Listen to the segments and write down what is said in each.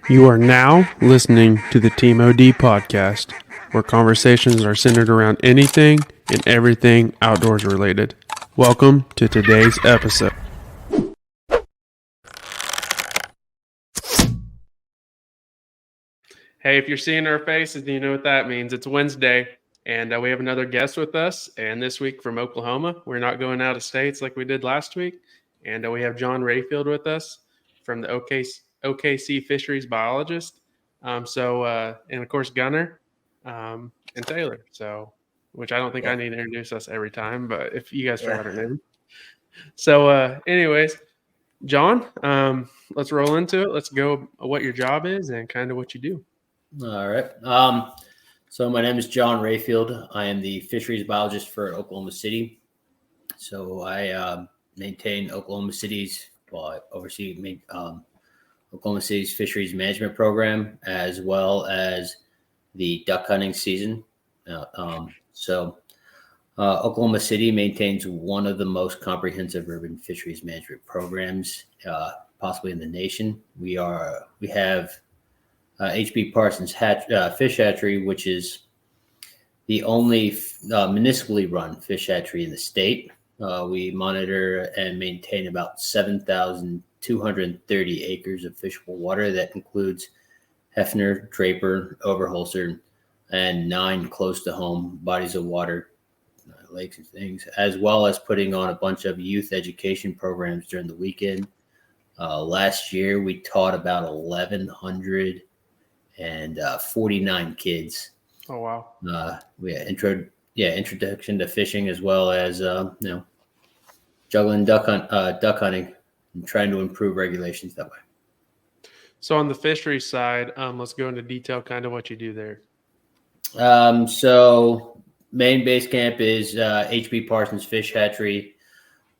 You are now listening to the Team OD podcast, where conversations are centered around anything and everything outdoors related. Welcome to today's episode. Hey, if you're seeing our faces, you know what that means. It's Wednesday, and we have another guest with us. And this week from Oklahoma, we're not going out of states like we did last week. And we have John Rayfield with us from the OKC Fisheries Biologist. And of course, Gunner and Taylor. So, which I don't think I need to introduce us every time, but if you guys forgot our name. So, anyways, John, let's roll into it. Let's go what your job is and kind of what you do. All right. So my name is John Rayfield. I am the fisheries biologist for Oklahoma City. So I maintain Oklahoma City's, I oversee Oklahoma City's fisheries management program, as well as the duck hunting season. Oklahoma City maintains one of the most comprehensive urban fisheries management programs, possibly in the nation. We have H.B. Parsons Fish Hatchery, which is the only municipally run fish hatchery in the state. We monitor and maintain about 7,230 acres of fishable water. That includes Hefner, Draper, Overholser, and 9 close-to-home bodies of water, lakes and things, as well as putting on a bunch of youth education programs during the weekend. Last year, we taught about 1,149 kids. Oh, wow. We had introduction to fishing, as well as juggling duck hunting and trying to improve regulations that way. So on the fishery side, let's go into detail kind of what you do there. So main base camp is H.B. Parsons Fish Hatchery.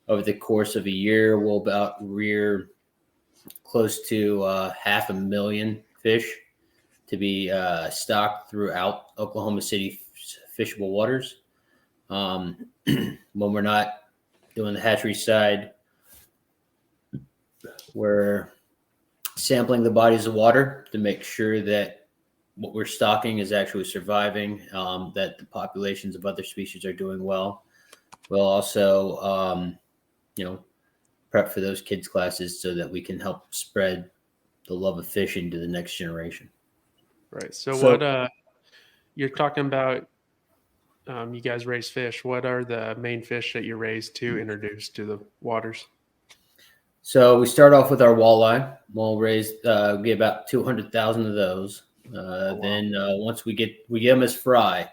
Over the course of a year, we'll about rear close to 500,000 fish to be stocked throughout Oklahoma City fishable waters. When we're not doing the hatchery side, we're sampling the bodies of water to make sure that what we're stocking is actually surviving, that the populations of other species are doing well. We'll also, prep for those kids' classes so that we can help spread the love of fishing to the next generation. Right. So what you're talking about, you guys raise fish. What are the main fish that you raise to introduce to the waters? So we start off with our walleye. We'll raise get about 200,000 of those. Wow. Then once we get them as fry,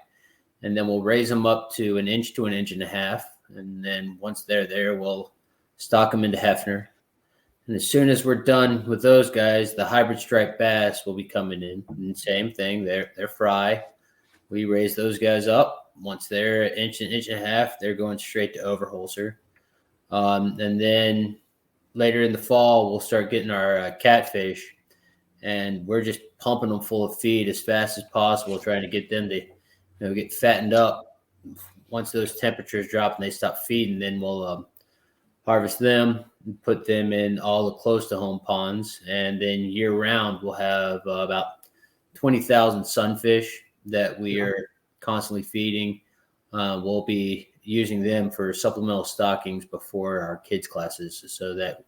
and then we'll raise them up to an inch to an inch and a half. And then once they're there, we'll stock them into Hefner. And as soon as we're done with those guys, the hybrid striped bass will be coming in. And same thing, they're fry. We raise those guys up. Once they're an inch and a half, they're going straight to Overholser. And then later in the fall, we'll start getting our catfish, and we're just pumping them full of feed as fast as possible, trying to get them to get fattened up. Once those temperatures drop and they stop feeding, then we'll harvest them and put them in all the close-to-home ponds. And then year-round, we'll have about 20,000 sunfish that we are constantly feeding. We'll be using them for supplemental stockings before our kids' classes so that,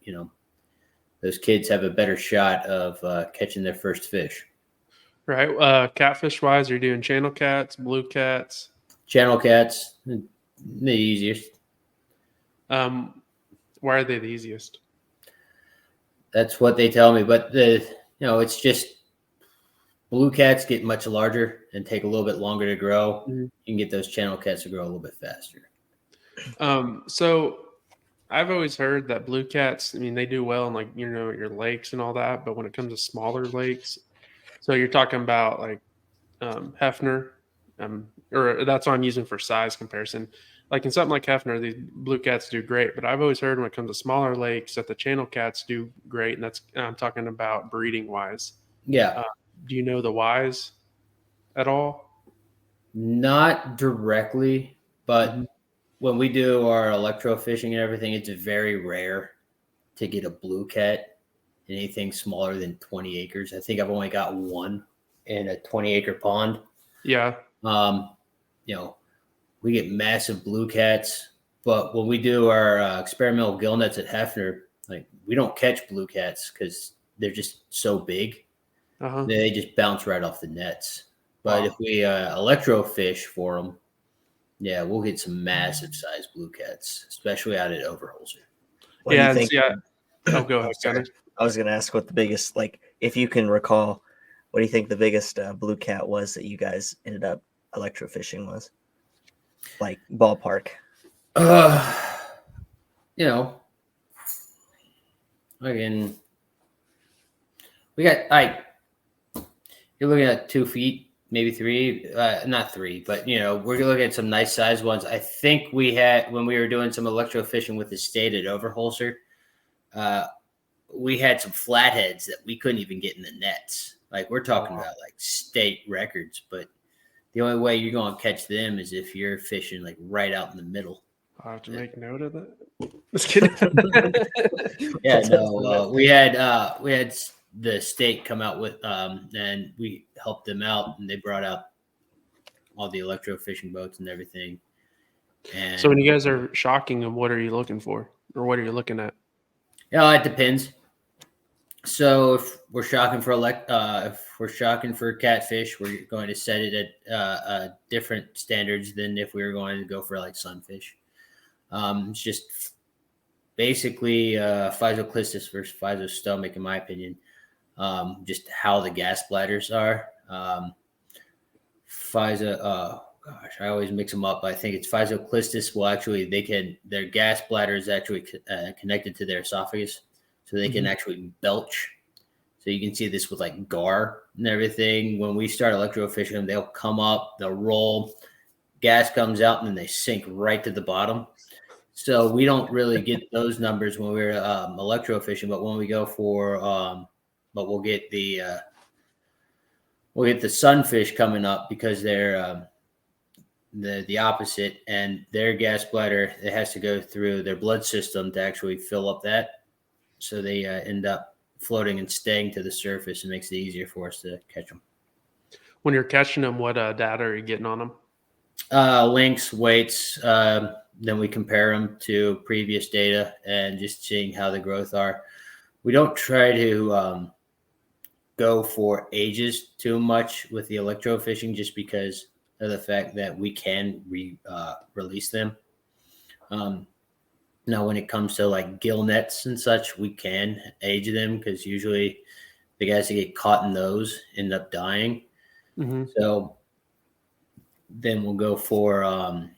those kids have a better shot of catching their first fish. Right. Catfish-wise, are you doing channel cats, blue cats? Channel cats, the easiest. Why are they the easiest? That's what they tell me, but it's just blue cats get much larger and take a little bit longer to grow. Mm-hmm. You can get those channel cats to grow a little bit faster. So I've always heard that blue cats, they do well in your lakes and all that, but when it comes to smaller lakes, so you're talking about like Hefner, or that's what I'm using for size comparison. Like in something like Hefner, these blue cats do great, but I've always heard when it comes to smaller lakes that the channel cats do great, and I'm talking about breeding wise. Yeah. Do you know the whys at all? Not directly, but when we do our electro fishing and everything, it's very rare to get a blue cat anything smaller than 20 acres. I think I've only got one in a 20-acre pond. Yeah. You know, we get massive blue cats, but when we do our experimental gill nets at Hefner, like we don't catch blue cats because they're just so big. Uh-huh. They just bounce right off the nets. But Wow. if we electrofish for them, yeah, we'll get some massive size blue cats, especially out at Overholser. What do Yeah, you and think? see, oh, go ahead, Sorry. Gunner. I was going to ask what the biggest, like, if you can recall, what do you think the biggest blue cat was that you guys ended up electrofishing was? Like, ballpark. You know, again, we got you're looking at 2 feet, maybe 3, not 3, but we're looking at some nice size ones. I think we had when we were doing some electrofishing with the state at Overholser, we had some flatheads that we couldn't even get in the nets. Like we're talking about like state records, but the only way you're going to catch them is if you're fishing like right out in the middle. I have to make note of that. Just kidding. Yeah, no, we had the state come out with, and we helped them out, and they brought out all the electrofishing boats and everything. And So when you guys are shocking them, what are you looking for, or what are you looking at? it depends. So if we're shocking for catfish, we're going to set it at different standards than if we were going to go for like sunfish. It's just basically physoclistus versus physostomach, in my opinion. Just how the gas bladders are. I always mix them up. I think it's physoclistus. Well, actually, their gas bladder is actually connected to their esophagus, so they can actually belch. So you can see this with like gar and everything. When we start electrofishing them, they'll come up, they'll roll, gas comes out, and then they sink right to the bottom. So we don't really get those numbers when we're electrofishing, but when we go for, but we'll get the sunfish coming up because they're the opposite, and their gas bladder, it has to go through their blood system to actually fill up that. So they end up floating and staying to the surface, and makes it easier for us to catch them. When you're catching them, what data are you getting on them? Links, weights. Then we compare them to previous data and just seeing how the growth are. We don't try to go for ages too much with the electrofishing, just because of the fact that we can release them. Now, when it comes to like gill nets and such, we can age them because usually the guys that get caught in those end up dying. Mm-hmm. So then we'll go for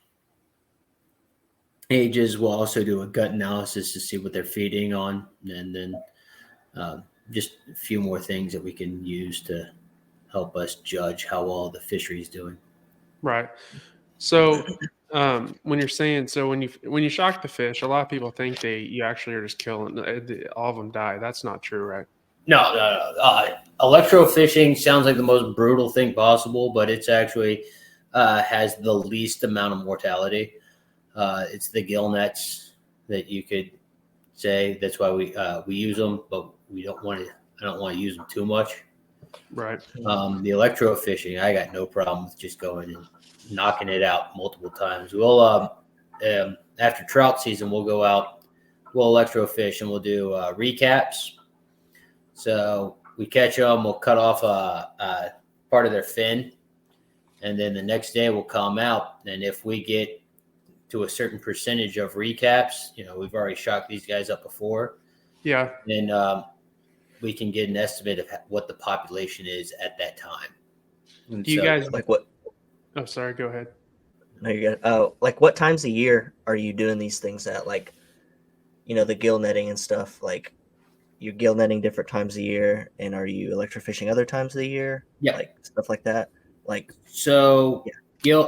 ages. We'll also do a gut analysis to see what they're feeding on, and then just a few more things that we can use to help us judge how well the fishery is doing. Right. So when you're saying, so when you shock the fish, a lot of people think you actually are just killing all of them die. That's not true, right? No. Electrofishing sounds like the most brutal thing possible, but it's actually has the least amount of mortality. It's the gill nets that you could say. That's why we use them, but I don't want to use them too much. Right. The electrofishing, I got no problem with just going and knocking it out multiple times. We'll after trout season, we'll go out, we'll electrofish, and we'll do recaps. So we catch them, we'll cut off a part of their fin, and then the next day we'll come out, and if we get to a certain percentage of recaps, we've already shocked these guys up before. Yeah. Then we can get an estimate of what the population is at that time. And Do you guys like what? Oh, sorry. Go ahead. No, you're good. Like what times a year are you doing these things at? Like, the gill netting and stuff. Like, you're gill netting different times a year, and are you electrofishing other times of the year? Yeah, like stuff like that. Like, so gill.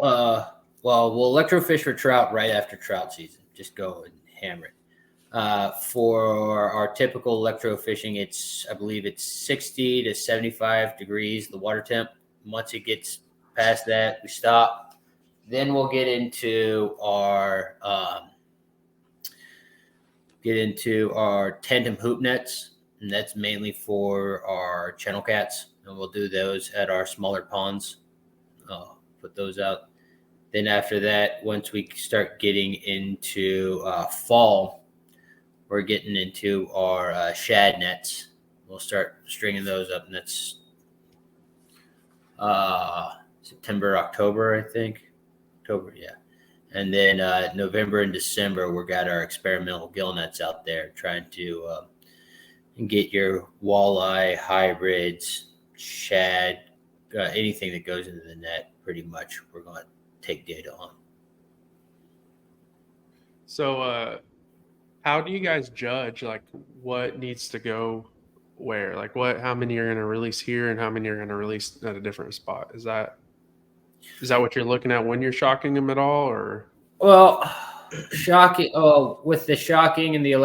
Well, we'll electrofish for trout right after trout season. Just go and hammer it. For our typical electrofishing, I believe it's 60 to 75 degrees, the water temp. Once it gets past that, we stop. Then we'll get into our tandem hoop nets, and that's mainly for our channel cats, and we'll do those at our smaller ponds. Put those out. Then after that, once we start getting into fall, we're getting into our shad nets. We'll start stringing those up, and that's September, October, I think. October, yeah. And then November and December, we got our experimental gill nets out there trying to get your walleye, hybrids, shad, anything that goes into the net, pretty much we're going to take data on. So, how do you guys judge like what needs to go where? Like how many are going to release here and how many are going to release at a different spot? Is that what you're looking at when you're shocking them at all, or? Well, shocking. Oh, with the shocking and the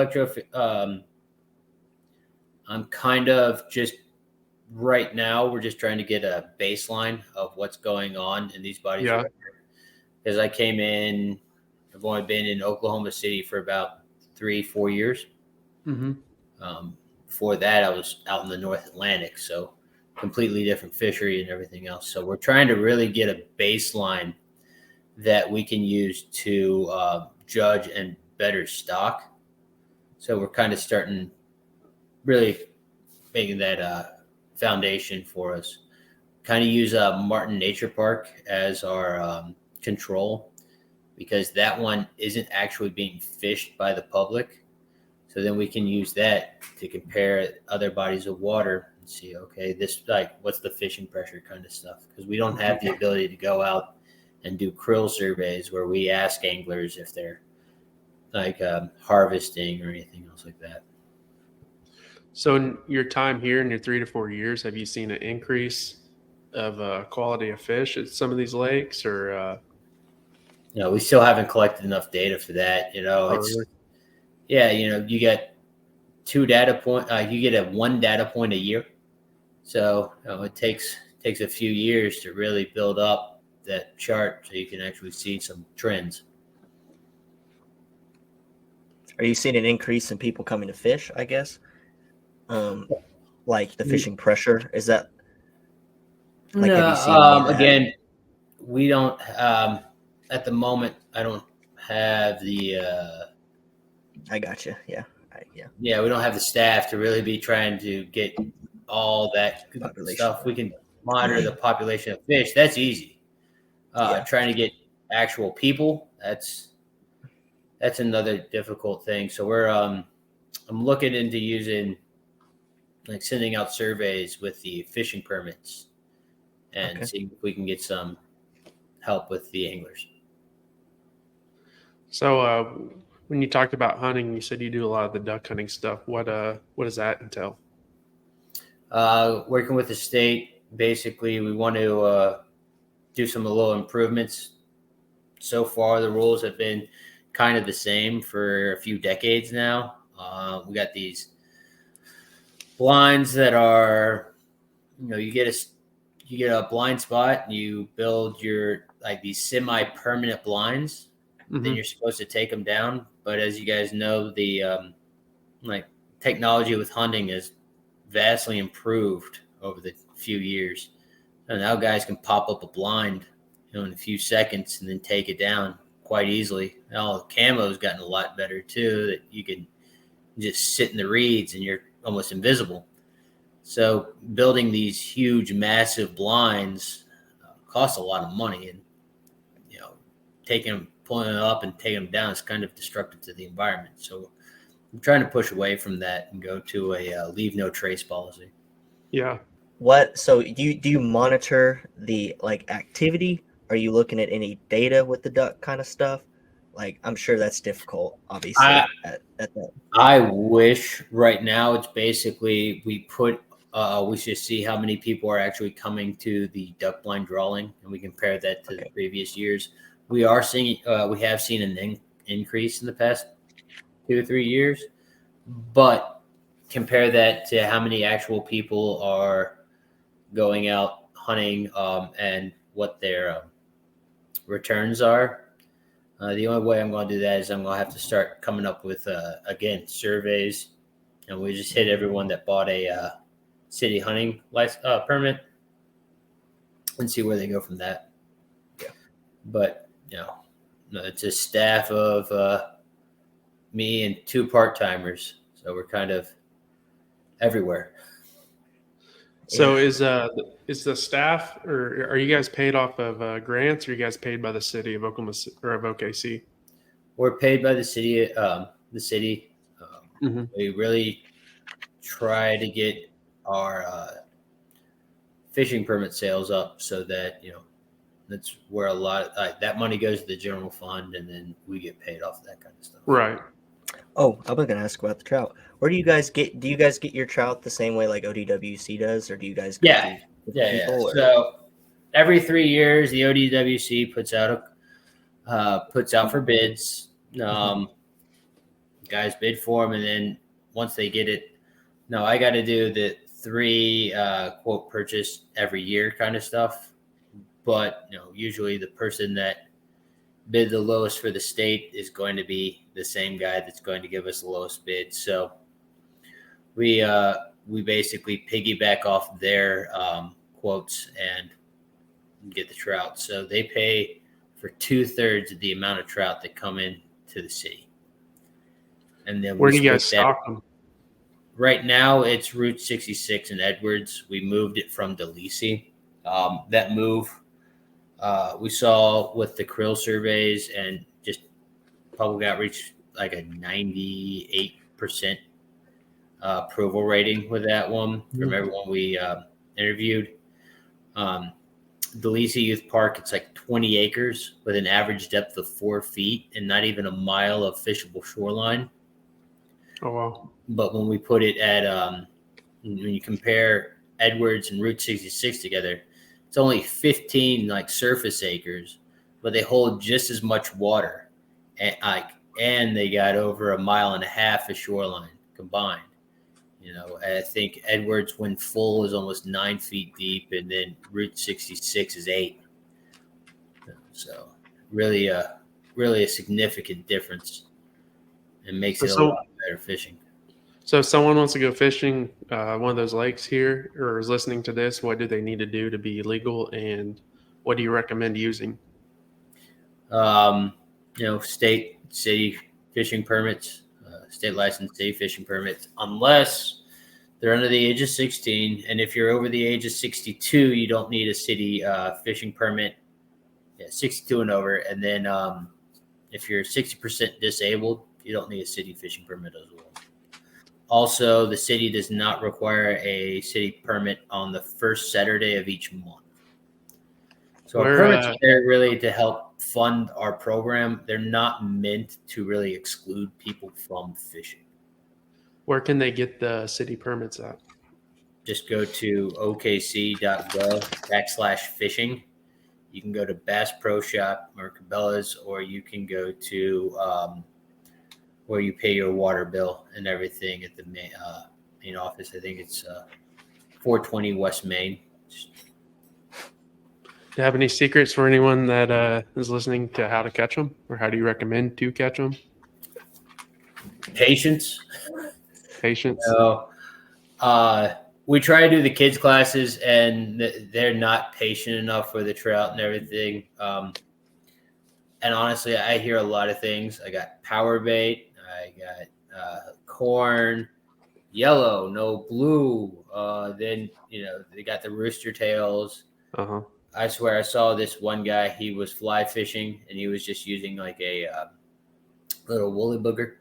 I'm kind of just right now. We're just trying to get a baseline of what's going on in these bodies. Yeah. Because I came in, I've only been in Oklahoma City for about 3-4 years. Mm-hmm. Before that, I was out in the North Atlantic, so completely different fishery and everything else. So we're trying to really get a baseline that we can use to judge and better stock. So we're kind of starting really making that foundation for us. Kind of use Martin Nature Park as our control, because that one isn't actually being fished by the public. So then we can use that to compare other bodies of water and see, okay, this like what's the fishing pressure kind of stuff, because we don't have the ability to go out and do krill surveys where we ask anglers if they're like harvesting or anything else like that. So in your time here, in your 3 to 4 years, have you seen an increase of quality of fish at some of these lakes, or? We still haven't collected enough data for that. Really? Yeah, you get 2 data point. You get a 1 data point a year, so it takes a few years to really build up that chart so you can actually see some trends. Are you seeing an increase in people coming to fish, I guess? Like the fishing pressure? Is that like, no, have you seen any of that? Again, we don't at the moment. I don't have the I got you. Yeah. yeah, we don't have the staff to really be trying to get all that Population. stuff. We can monitor the population of fish. That's easy. Trying to get actual people, that's another difficult thing. So we're I'm looking into using, like, sending out surveys with the fishing permits and seeing if we can get some help with the anglers. So when you talked about hunting, you said you do a lot of the duck hunting stuff. What does that entail? Working with the state, basically, we want to do some little improvements. So far, the rules have been kind of the same for a few decades now. We got these blinds that are, you get a blind spot, and you build your like these semi-permanent blinds. Mm-hmm. Then you're supposed to take them down. But as you guys know, the like technology with hunting has vastly improved over the few years. And now guys can pop up a blind, in a few seconds and then take it down quite easily. Now the camo's gotten a lot better too, that you can just sit in the reeds and you're almost invisible. So building these huge, massive blinds costs a lot of money, and pulling it up and taking them down is kind of destructive to the environment. So I'm trying to push away from that and go to a leave no trace policy. Yeah. So do you monitor the activity? Are you looking at any data with the duck kind of stuff? Like, I'm sure that's difficult, obviously. At that. I wish. Right now it's basically we should see how many people are actually coming to the duck blind drawing, and we compare that to the previous years. We have seen an increase in the past 2 or 3 years, but compare that to how many actual people are going out hunting and what their returns are. The only way I'm going to do that is I'm going to have to start coming up with, again, surveys and we just hit everyone that bought a city hunting permit and see where they go from that. Yeah. But it's a staff of me and 2 part-timers, so we're kind of everywhere. So is the staff, or are you guys paid off of grants, or are you guys paid by the city of Oklahoma or of OKC? We're paid by the city. Mhm. We really try to get our fishing permit sales up so that that's where a lot of that money goes to the general fund, and then we get paid off that kind of stuff. Right. Oh, I was gonna ask about the trout. Where do you guys get? Do you guys get your trout the same way like ODWC does, or do you guys go Yeah. through Yeah. people? Or? So every 3 years, the ODWC puts out for bids. Guys bid for them, and then once they get it, I got to do the 3 quote purchase every year kind of stuff. But usually the person that bid the lowest for the state is going to be the same guy that's going to give us the lowest bid. So we basically piggyback off their quotes and get the trout. So they pay for 2/3 of the amount of trout that come in to the city. And then Where do you guys stock them? Right now, it's Route 66 in Edwards. We moved it from DeLisi. That move we saw with the krill surveys and just public outreach, like a 98% approval rating with that one from everyone we interviewed. DeLisi Youth Park, it's like 20 acres with an average depth of 4 feet and not even a mile of fishable shoreline. Oh, wow. But when we put it at, when you compare Edwards and Route 66 together, it's only 15 like surface acres, but they hold just as much water, and they got over 1.5 miles of shoreline combined. I think Edwards, when full, is almost 9 feet deep, and then Route 66 is 8. So really a significant difference, and makes it a lot better fishing. So if someone wants to go fishing one of those lakes here, or is listening to this, what do they need to do to be legal, and what do you recommend using? State, city fishing permits, state licensed city fishing permits, unless they're under the age of 16. And if you're over the age of 62, you don't need a city fishing permit. 62 and over. And then if you're 60% disabled, you don't need a city fishing permit as well. Also, the city does not require a city permit on the first Saturday of each month. So our permits are there really to help fund our program. They're not meant to really exclude people from fishing. Where can they get the city permits at? Just go to okc.gov/fishing. You can go to Bass Pro Shop or Cabela's, or you can go to where you pay your water bill and everything at the main office. I think it's 420 West Main. Do you have any secrets for anyone that is listening to how to catch them, or how do you recommend to catch them? Patience. We try to do the kids classes, and they're not patient enough for the trout and everything. And honestly, I hear a lot of things. I got power bait. I got corn, yellow, no blue. Then they got the rooster tails. Uh-huh. I swear I saw this one guy. He was fly fishing, and he was just using like a little woolly booger.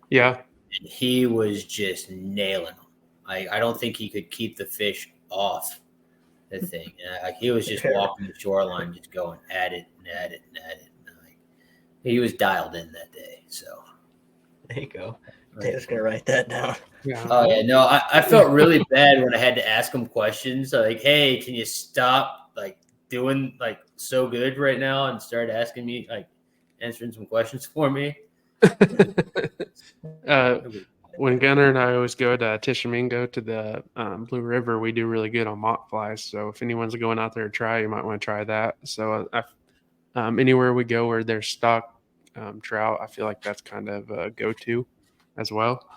Yeah. And he was just nailing them. I don't think he could keep the fish off the thing. He was just walking the shoreline, just going at it and at it and at it. He was dialed in that day. So there you go. Taylor's gonna write that down. Yeah. Oh yeah, no, I felt really bad when I had to ask him questions. Like, hey, can you stop like doing like so good right now and start asking me like answering some questions for me? When Gunnar and I always go to Tishomingo to the Blue River, we do really good on mock flies. So if anyone's going out there to try, you might want to try that. So anywhere we go where there's stock trout, I feel like that's kind of a go-to as well.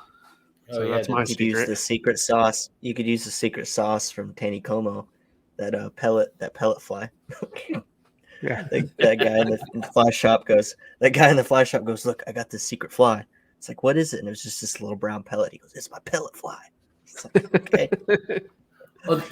Oh So yeah, that's my You could use secret. the secret sauce. You could use the secret sauce from Taneycomo, that pellet fly. Yeah. That guy in the fly shop goes. That guy in the fly shop goes, "Look, I got this secret fly." It's like, "What is it?" And it was just this little brown pellet. He goes, "It's my pellet fly." It's like, okay. Well,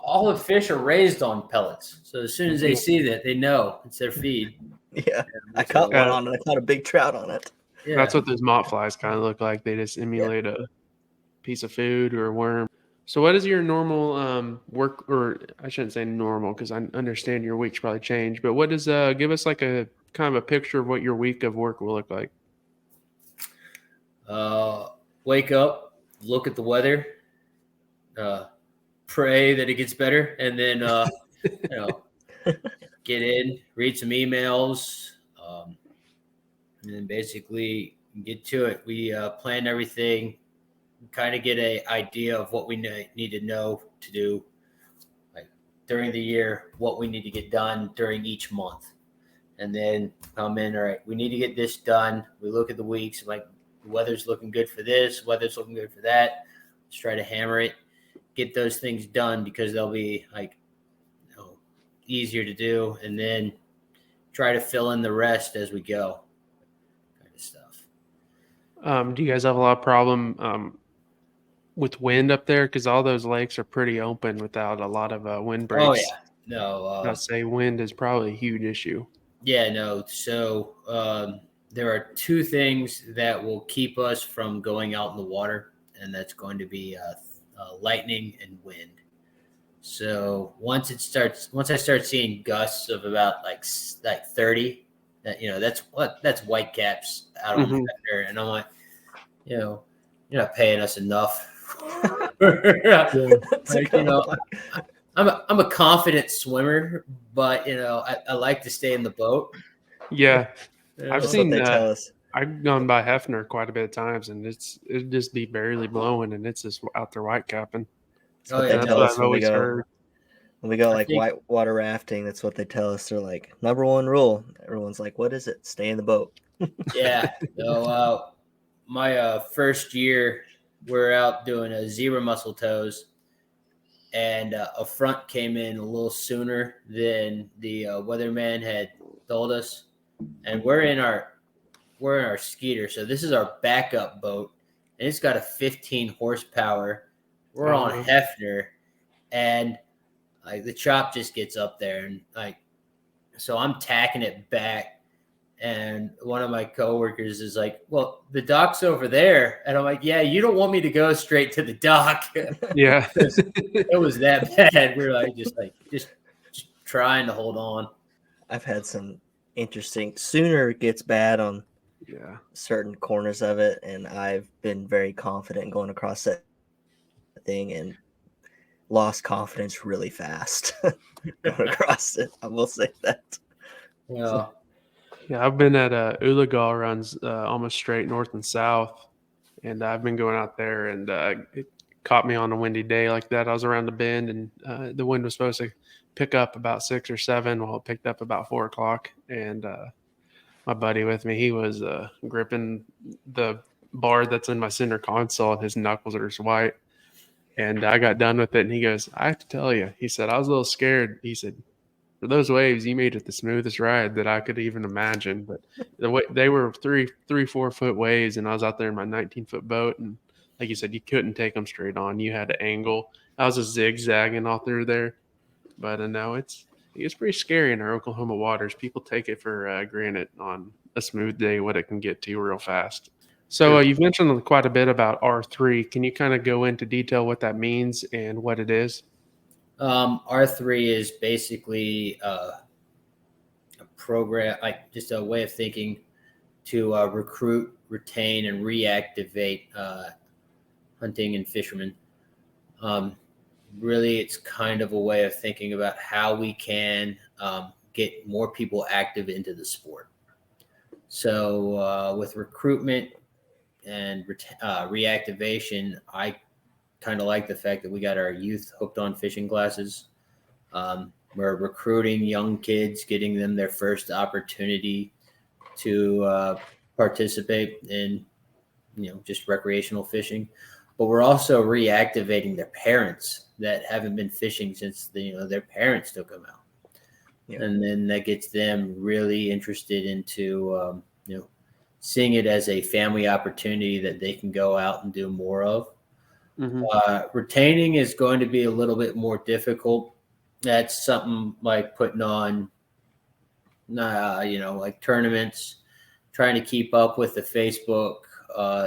all the fish are raised on pellets, so as soon as they see that, they know it's their feed. Yeah, I So, caught one on it. I caught a big trout on it. yeah. That's what those mott flies kind of look like. They just emulate a piece of food or a worm. So what is your normal work, or I shouldn't say normal because I understand your weeks probably change, but what does give us like a kind of a picture of what your week of work will look like? Wake up, look at the weather, pray that it gets better, and then you know, get in, read some emails, and then basically get to it. We plan everything, kind of get an idea of what we need to know to do, like during the year, what we need to get done during each month, and then come in. All right, we need to get this done. We look at the weeks, like the weather's looking good for this, weather's looking good for that. Let's try to hammer it, get those things done because they'll be like easier to do, and then try to fill in the rest as we go, kind of stuff. Do you guys have a lot of problem with wind up there? Because all those lakes are pretty open without a lot of wind breaks. Oh yeah, no, I'd say wind is probably a huge issue. yeah, no. So there are two things that will keep us from going out in the water, and that's going to be lightning and wind. So once I start seeing gusts of about like 30, that's whitecaps out on the factor, and I'm like, you're not paying us enough. Like, I'm a confident swimmer, but I like to stay in the boat. Yeah, I've That's seen what they tell us. I've gone by Hefner quite a bit of times, and it'd just be barely blowing, and it's just out there white capping. That's what Oh, they yeah, That's tell what us I've always heard. when we go I like think- whitewater rafting. That's what they tell us. They're like, number one rule. Everyone's like, what is it? Stay in the boat. Yeah. So my first year, we're out doing a zebra mussel toes, and a front came in a little sooner than the weatherman had told us, and we're in our skeeter. So this is our backup boat, and it's got a 15 horsepower. We're on Uh-huh. Hefner, and like the chop just gets up there, and like so I'm tacking it back. And one of my coworkers is like, "Well, the dock's over there," and I'm like, "Yeah, you don't want me to go straight to the dock." Yeah. It was that bad. We were like, just trying to hold on. I've had some interesting. Sooner it gets bad on Yeah. certain corners of it, and I've been very confident going across that thing and lost confidence really fast going across it. I will say that. Yeah. Yeah, I've been at Ulagal runs almost straight north and south, and I've been going out there, and it caught me on a windy day like that. I was around the bend, and the wind was supposed to pick up about 6 or 7. Well, it picked up about 4 o'clock, and my buddy with me, he was gripping the bar that's in my center console, and his knuckles are just white. And I got done with it, and he goes, "I have to tell you," he said, "I was a little scared." He said, "For those waves, you made it the smoothest ride that I could even imagine." But the way they were 4 foot waves, and I was out there in my 19-foot boat, and like you said, you couldn't take them straight on. You had to angle. I was just zigzagging all through there. But no, it's pretty scary in our Oklahoma waters. People take it for granted on a smooth day what it can get to real fast. So you've mentioned quite a bit about R3. Can you kind of go into detail what that means and what it is? R3 is basically a program, like just a way of thinking to recruit, retain, and reactivate hunting and fishermen. Really, it's kind of a way of thinking about how we can get more people active into the sport. So with recruitment and reactivation, I kind of like the fact that we got our youth hooked on fishing classes. We're recruiting young kids, getting them their first opportunity to participate in, just recreational fishing. but we're also reactivating their parents that haven't been fishing since their parents took them out. Yeah. And then that gets them really interested into seeing it as a family opportunity that they can go out and do more of. Retaining is going to be a little bit more difficult. That's something like putting on like tournaments, trying to keep up with the Facebook,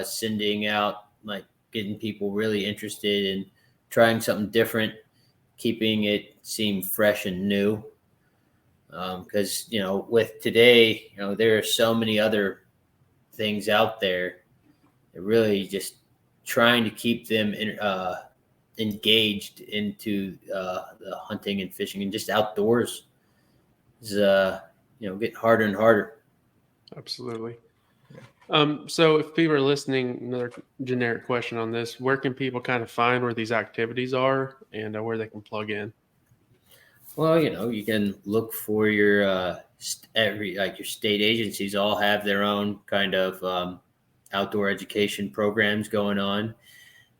sending out, like getting people really interested in trying something different, keeping it seem fresh and new. Because with today, there are so many other things out there. That really just trying to keep them engaged into the hunting and fishing and just outdoors is getting harder and harder. Absolutely. So if people are listening, another generic question on this: where can people kind of find where these activities are and where they can plug in? Well, you can look for your your state agencies all have their own kind of outdoor education programs going on.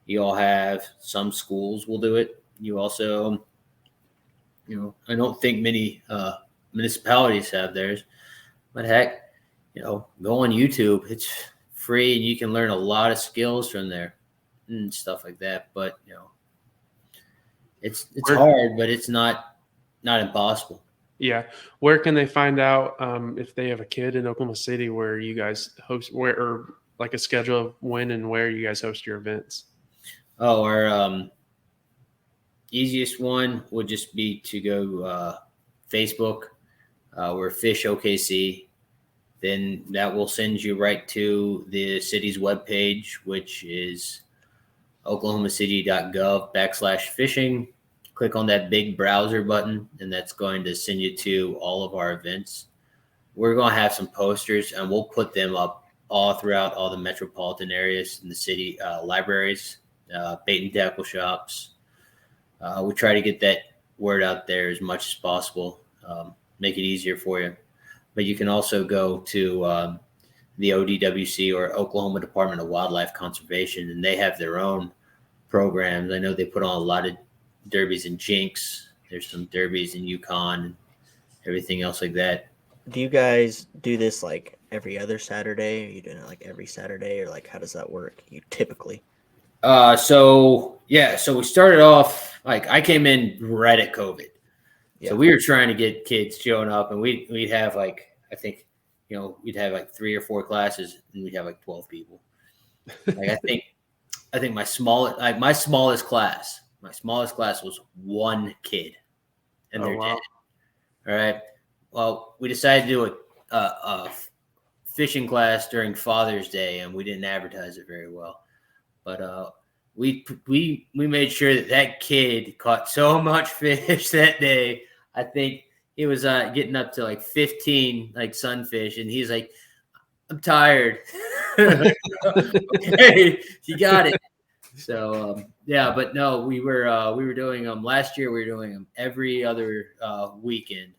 You all have, some schools will do it. You also, I don't think many municipalities have theirs, but heck, go on YouTube. It's free and you can learn a lot of skills from there and stuff like that. But, it's hard, but it's not impossible. Yeah. Where can they find out if they have a kid in Oklahoma City where you guys host, or like a schedule of when and where you guys host your events? Oh, our easiest one would just be to go Facebook. We're Fish OKC. Then that will send you right to the city's webpage, which is oklahomacity.gov/fishing. Click on that big browser button, and that's going to send you to all of our events. We're going to have some posters, and we'll put them up all throughout all the metropolitan areas in the city, libraries, bait and tackle shops. We try to get that word out there as much as possible, make it easier for you. But you can also go to the ODWC, or Oklahoma Department of Wildlife Conservation, and they have their own programs. I know they put on a lot of derbies in Jinx. There's some derbies in Yukon and everything else like that. Do you guys do this like every other Saturday? Are you doing it like every Saturday, or like how does that work? You typically? So we started off, like, I came in right at COVID. Yeah. So we were trying to get kids showing up, and we'd have like, I think, we'd have like 3 or 4 classes, and we'd have like 12 people. Like I think my smallest class was 1 kid, and they're dead. All right. Well, we decided to do a fishing class during Father's Day, and we didn't advertise it very well. But we made sure that kid caught so much fish that day. I think he was getting up to like 15 like sunfish, and he's like, "I'm tired." Okay, you got it. So but no, we were doing them last year. We were doing them every other weekend,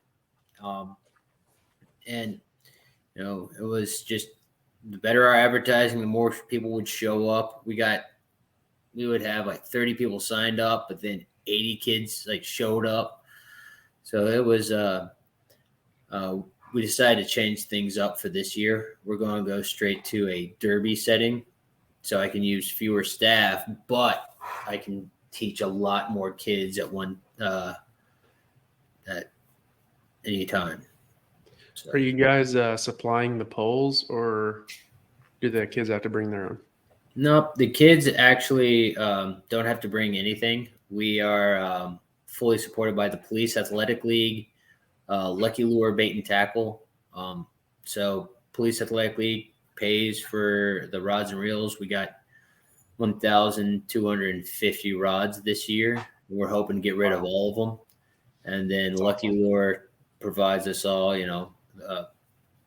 and it was just, the better our advertising, the more people would show up. We would have like 30 people signed up, but then 80 kids like showed up. So it was we decided to change things up for this year. We're going to go straight to a derby setting, so I can use fewer staff, but I can teach a lot more kids at any time. So. Are you guys supplying the poles, or do the kids have to bring their own? Nope, the kids actually don't have to bring anything. We are fully supported by the Police Athletic League, Lucky Lure Bait and Tackle. So Police Athletic League pays for the rods and reels. We got 1,250 rods this year. We're hoping to get rid of all of them. And then Lucky Lure provides us all,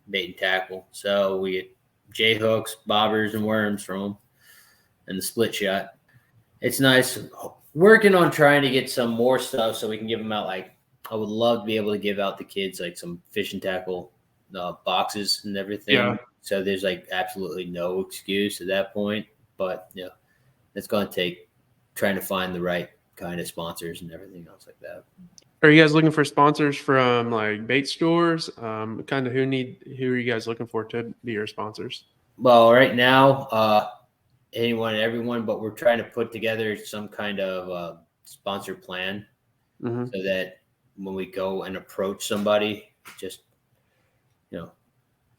bait and tackle. So we get J hooks, bobbers, and worms from them, and the split shot. It's nice working on trying to get some more stuff so we can give them out. Like, I would love to be able to give out the kids like some fish and tackle boxes and everything. Yeah. So there's like absolutely no excuse at that point. But it's going to take trying to find the right kind of sponsors and everything else like that. Are you guys looking for sponsors from like bait stores? Kind of who are you guys looking for to be your sponsors? Well, right now, anyone and everyone, but we're trying to put together some kind of sponsor plan Mhm. so that when we go and approach somebody, it just,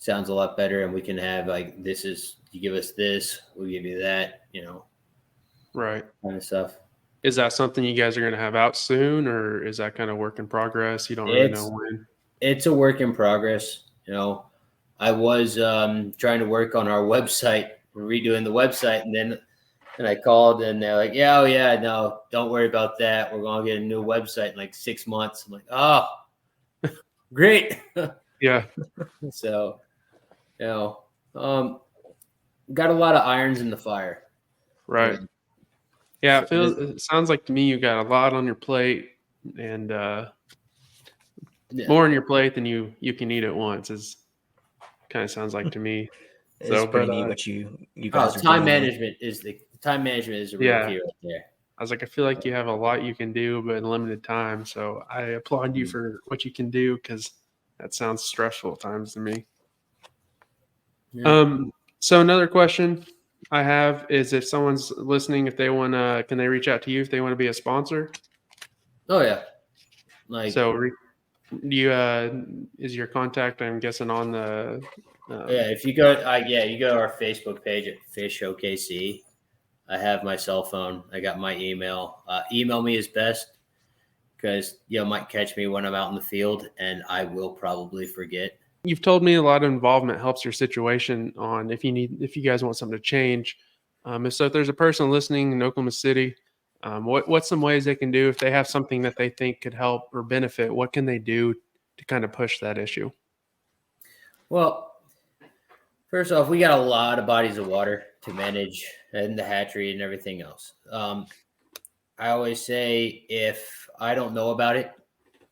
sounds a lot better, and we can have like, you give us this, we'll give you that, Right. kind of stuff. Is that something you guys are going to have out soon, or is that kind of work in progress? You don't really know when. It's a work in progress. I was trying to work on our website, redoing the website, and then I called and they're like, "Yeah, oh yeah, no, don't worry about that. We're gonna get a new website in like 6 months." I'm like, "Oh, great!" Yeah. So, got a lot of irons in the fire. Right. Yeah, it sounds like to me you got a lot on your plate, and more on your plate than you can eat at once. Is kind of sounds like to me. It's pretty neat what you guys are time doing. management is a real key right there. I was like, I feel like you have a lot you can do, but in limited time. So I applaud you for what you can do, because that sounds stressful at times to me. Yeah. So another question I have is, if someone's listening, if they want to, can they reach out to you if they want to be a sponsor? Oh yeah. Is your contact, I'm guessing, on the? If you go, you go to our Facebook page at Fish OKC. I have my cell phone. I got my email. Email me is best, because you might catch me when I'm out in the field, and I will probably forget. You've told me a lot of involvement helps your situation on if you guys want something to change. If there's a person listening in Oklahoma City, what's some ways they can do if they have something that they think could help or benefit? What can they do to kind of push that issue? Well, first off, we got a lot of bodies of water to manage, and the hatchery and everything else. I always say, if I don't know about it,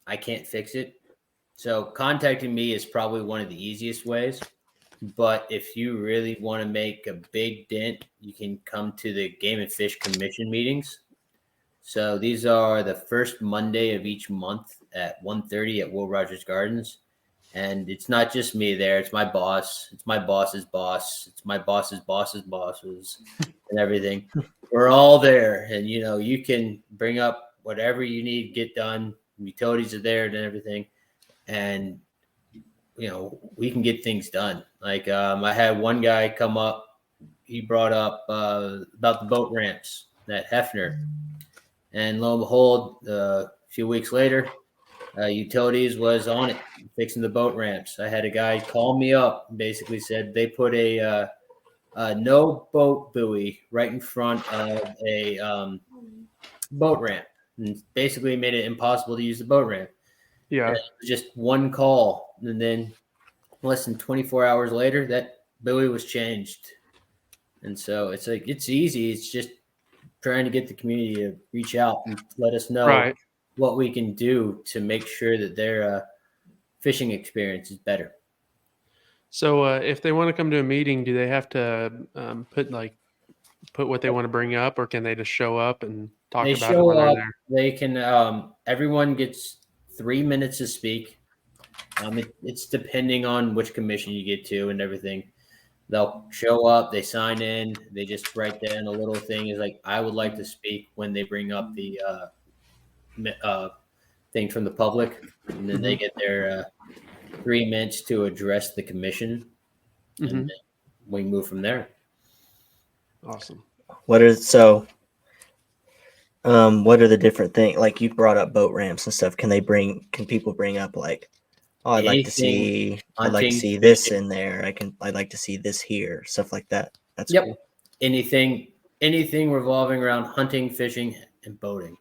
I can't fix it. So contacting me is probably one of the easiest ways. But if you really want to make a big dent, you can come to the Game and Fish Commission meetings. So these are the first Monday of each month at 1:30 at Will Rogers Gardens. And it's not just me there. It's my boss. It's my boss's boss. It's my boss's boss's bosses and everything. We're all there. And, you can bring up whatever you need to get done. Utilities are there and everything. And, we can get things done. Like, I had one guy come up. He brought up about the boat ramps at Hefner. And lo and behold, a few weeks later, Utilities was on it, fixing the boat ramps. I had a guy call me up and basically said they put a no boat buoy right in front of a boat ramp, and basically made it impossible to use the boat ramp. Yeah. And it was just one call, and then less than 24 hours later, that buoy was changed. And so it's like, it's easy. It's just trying to get the community to reach out and let us know what we can do to make sure that their fishing experience is better. So if they want to come to a meeting, do they have to put what they want to bring up, or can they just show up and talk about it when they're there? They can. Everyone gets 3 minutes to speak. It's depending on which commission you get to and everything. They'll show up, they sign in, they just write down a little thing is like, I would like to speak, when they bring up the thing from the public, and then they get their 3 minutes to address the commission, and then we move from there. Awesome. What are the different things? Like, you brought up boat ramps and stuff. Can people bring up like, oh, I'd like to see this in there. I'd like to see this here, stuff like that. That's cool. Anything revolving around hunting, fishing, and boating.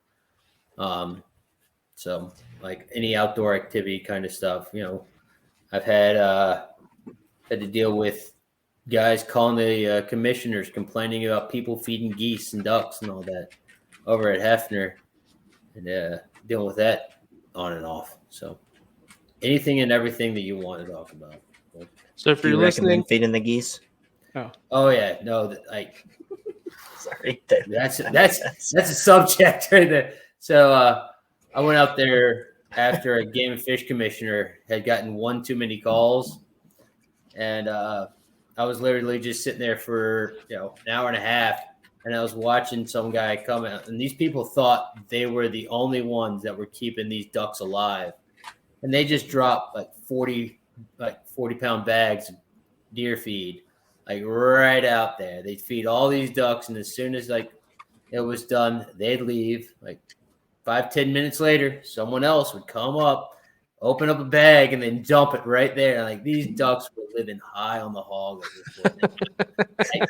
So like any outdoor activity kind of stuff. I've had to deal with guys calling the commissioners complaining about people feeding geese and ducks and all that over at Hefner, and dealing with that on and off. So anything and everything that you want to talk about. So if you're listening, feeding the geese. Oh yeah, no, Sorry. That's a subject right there. So I went out there after a game and fish commissioner had gotten one too many calls, and I was literally just sitting there for an hour and a half, and I was watching some guy come out, and these people thought they were the only ones that were keeping these ducks alive, and they just dropped like 40-pound bags of deer feed, like right out there. They'd feed all these ducks, and as soon as like it was done, they'd leave. Like 5-10 minutes later, someone else would come up, open up a bag, and then dump it right there. Like these ducks were living high on the hog at this point.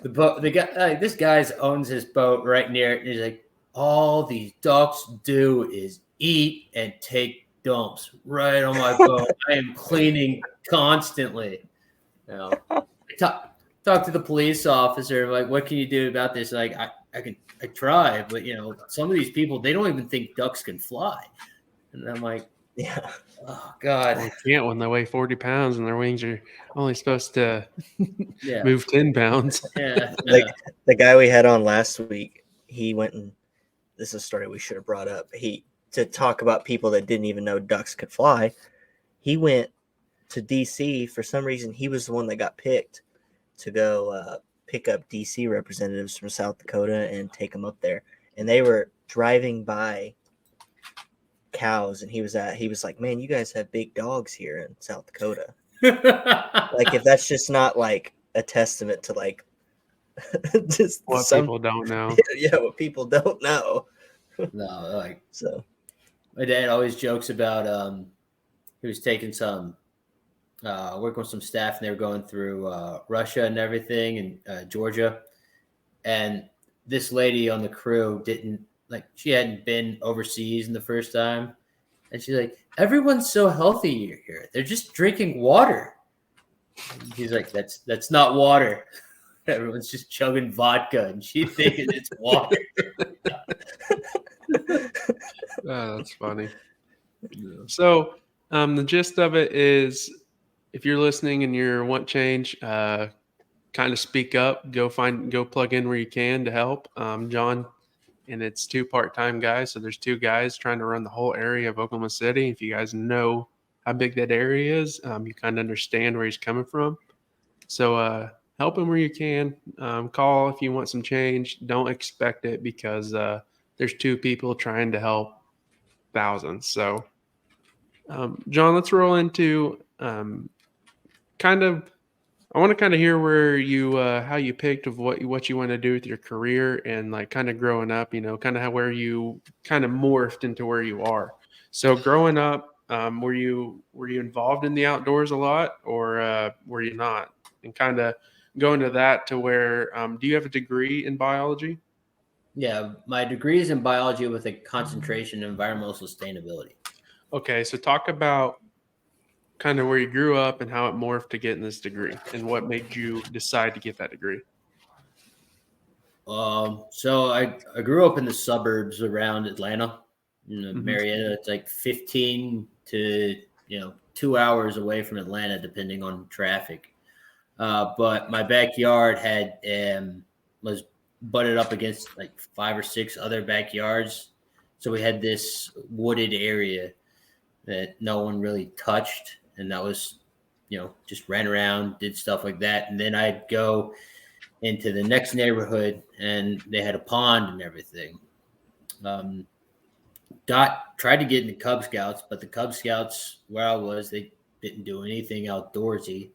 The guy, this guy owns his boat right near it, and he's like, all these ducks do is eat and take dumps right on my boat. I am cleaning constantly. Talk to the police officer, like, what can you do about this? Like, I try, but some of these people, they don't even think ducks can fly. And I'm like, Yeah. Oh God. Well, they can't when they weigh 40 pounds and their wings are only supposed to Yeah. move 10 pounds. Yeah. The guy we had on last week, he went and this is a story we should have brought up. To talk about people that didn't even know ducks could fly. He went to DC for some reason. He was the one that got picked to go pick up DC representatives from South Dakota and take them up there. And they were driving by cows, and he was like, man, you guys have big dogs here in South Dakota. Like, if that's just not like a testament to like just What people don't know. Yeah, what people don't know. No, like, So my dad always jokes about he was taking some working with some staff, and they were going through Russia and everything, and Georgia, and this lady on the crew she hadn't been overseas in the first time, and she's like, everyone's so healthy here, they're just drinking water. And he's like, that's not water. Everyone's just chugging vodka, and she's thinking it's water. Oh, that's funny. So the gist of it is, if you're listening and you want change, kind of speak up, go plug in where you can to help. John, and it's 2 part-time guys. So there's 2 guys trying to run the whole area of Oklahoma City. If you guys know how big that area is, you kind of understand where he's coming from. So help him where you can. Call if you want some change. Don't expect it, because there's 2 people trying to help thousands. So John, let's roll into I want to kind of hear where you how you picked of what you want to do with your career, and like kind of growing up, kind of where you kind of morphed into where you are. So growing up, were you involved in the outdoors a lot, or were you not? And kind of going to that to where do you have a degree in biology? Yeah, my degree is in biology with a concentration in environmental sustainability. Okay, so talk about kind of where you grew up and how it morphed to getting this degree, and what made you decide to get that degree. So I grew up in the suburbs around Atlanta, Marietta. It's like 15 to 2 hours away from Atlanta, depending on traffic. But my backyard was butted up against like 5 or 6 other backyards, so we had this wooded area that no one really touched, and that was just ran around, did stuff like that. And then I'd go into the next neighborhood, and they had a pond and everything. Tried to get into Cub Scouts, but the Cub Scouts where I was, they didn't do anything outdoorsy.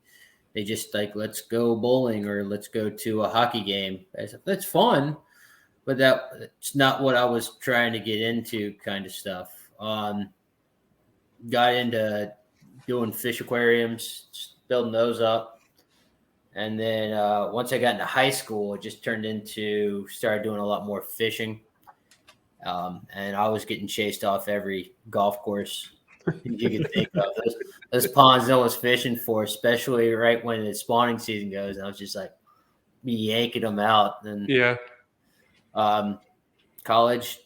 They just like, let's go bowling or let's go to a hockey game. I said, that's fun, but that's not what I was trying to get into, kind of stuff. Got into doing fish aquariums, building those up. And then once I got into high school, it just started doing a lot more fishing. And I was getting chased off every golf course you could think of. Those ponds no one's fishing for, especially right when the spawning season goes. And I was just like yanking them out. And Yeah. College,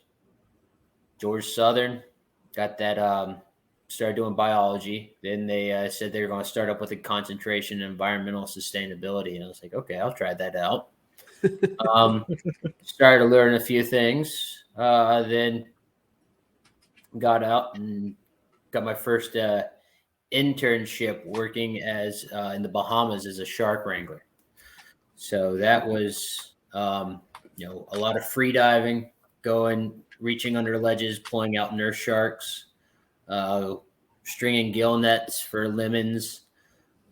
Georgia Southern, got that. Started doing biology. Then they said they were going to start up with a concentration in environmental sustainability. And I was like, okay, I'll try that out. Started to learn a few things. Then got out and got my first internship working as in the Bahamas as a shark wrangler. So that was a lot of free diving, reaching under ledges, pulling out nurse sharks, stringing gill nets for lemons,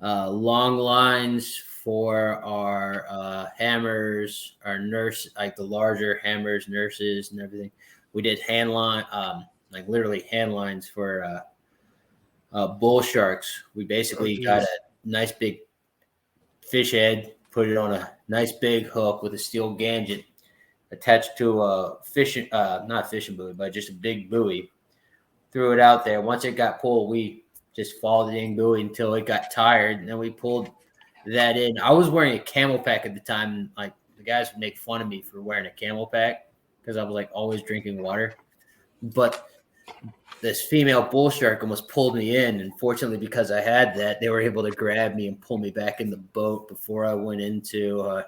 long lines for our hammers, our nurse, like the larger hammers, nurses, and everything. We did hand line, like literally hand lines for bull sharks. We basically got a nice big fish head, put it on a nice big hook with a steel ganget attached to a not fishing buoy, but just a big buoy. Threw it out there. Once it got pulled, we just followed the dang buoy until it got tired, and then we pulled that in. I was wearing a camel pack at the time, and like the guys would make fun of me for wearing a camel pack because I was like always drinking water. But this female bull shark almost pulled me in, and fortunately, because I had that, they were able to grab me and pull me back in the boat before I went into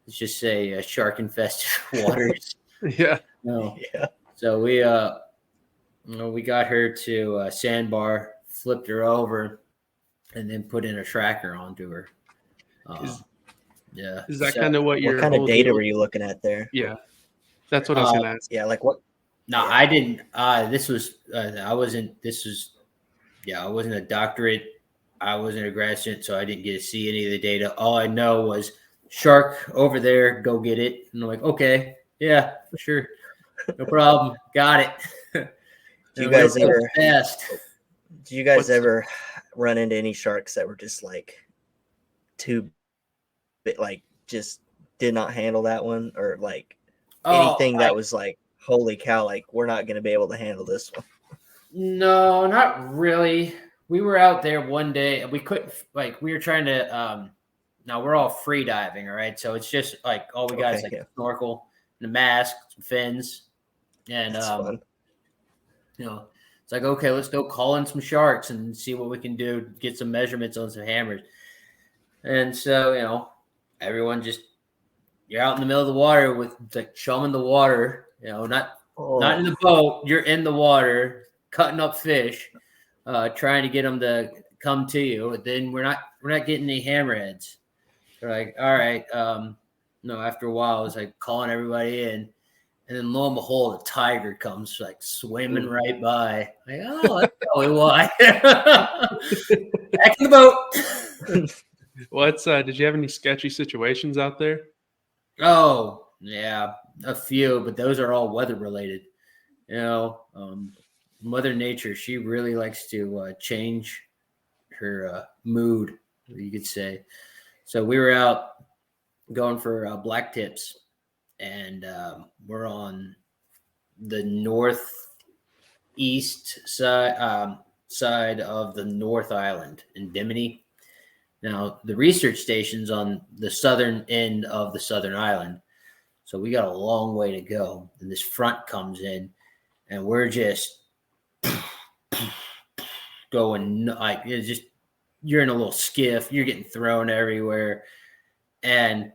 let's just say shark infested waters. Yeah. No. Yeah. So we got her to a sandbar, flipped her over, and then put in a tracker onto her. Yeah. Is that kind of what kind of data were you looking at there? Yeah. That's what I was going to ask. Yeah, like what? No, I didn't. I wasn't a doctorate. I wasn't a grad student, so I didn't get to see any of the data. All I know was shark over there, go get it. And I'm like, okay, yeah, sure. No problem. Got it. Do you guys ever run into any sharks that were just like too big, like just did not handle that one, or like anything that was like, holy cow, like we're not going to be able to handle this one? No, not really. We were out there one day. We couldn't, like, we were trying to, now we're all free diving, all right? So it's just like all we got is like a snorkel and a mask, some fins. And, that's fun. It's like, okay, let's go call in some sharks and see what we can do, get some measurements on some hammers. And so, everyone just, you're out in the middle of the water with like chumming the water, not in the boat. You're in the water, cutting up fish, trying to get them to come to you. But then we're not getting any hammerheads. They're like, all right. After a while, I was like calling everybody in. And then lo and behold, a tiger comes like swimming right by. Like, oh, that's probably why. Back in the boat. Did you have any sketchy situations out there? Oh, yeah, a few, but those are all weather related. Mother Nature, she really likes to change her mood, you could say. So we were out going for black tips, and we're on the northeast side of the North Island in Bimini. Now, the research station's on the southern end of the southern island. So we got a long way to go. And this front comes in, and we're just going like it's just, you're in a little skiff, you're getting thrown everywhere, and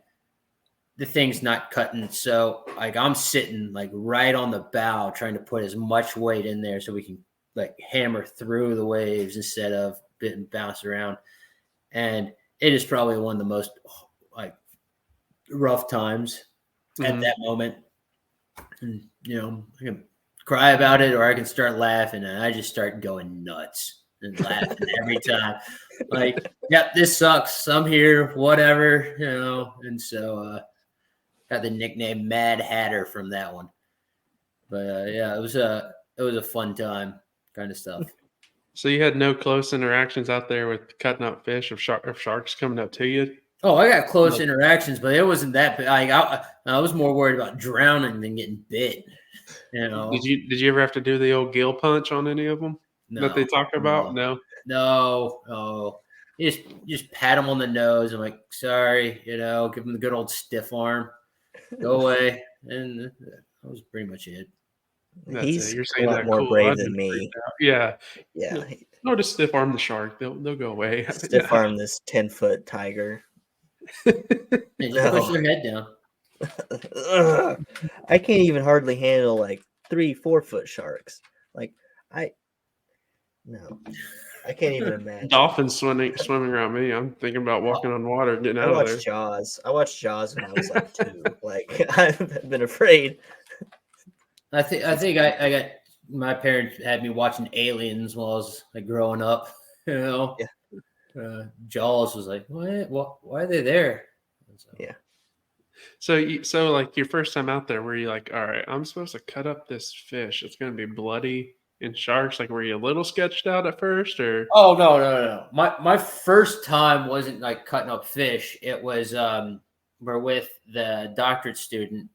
the thing's not cutting. So like I'm sitting like right on the bow trying to put as much weight in there so we can like hammer through the waves instead of getting bounced around. And it is probably one of the most like rough times at that moment. And, I can cry about it or I can start laughing, and I just start going nuts and laughing every time. Like, yep, this sucks. I'm here, whatever, And so got the nickname Mad Hatter from that one. But yeah, it was a fun time kind of stuff. So you had no close interactions out there with cutting up fish of sharks coming up to you? Oh, I got close interactions, but it wasn't that big. I was more worried about drowning than getting bit. Did you ever have to do the old gill punch on any of them that they talk about? No. You just pat them on the nose. I'm like, sorry, give them the good old stiff arm. Go away, and that was pretty much it. He's a lot more brave than me. Yeah. Yeah. No, just stiff arm the shark. They'll go away. Stiff arm this 10-foot tiger. Push their head down. Ugh. I can't even hardly handle like 3-4 foot sharks. Like no, I can't even imagine. Dolphins swimming around me. I'm thinking about walking on water, getting I out of watched there. Jaws. I watched Jaws when I was like 2. Like I've been afraid. I think I got my parents had me watching Aliens while I was like growing up. You know, Jaws was like, what? Why are they there? So, Yeah. So like your first time out there, were you like, all right, I'm supposed to cut up this fish. It's gonna be bloody and sharks. Like, were you a little sketched out at first, or? Oh no. My first time wasn't like cutting up fish. It was we're with the doctorate student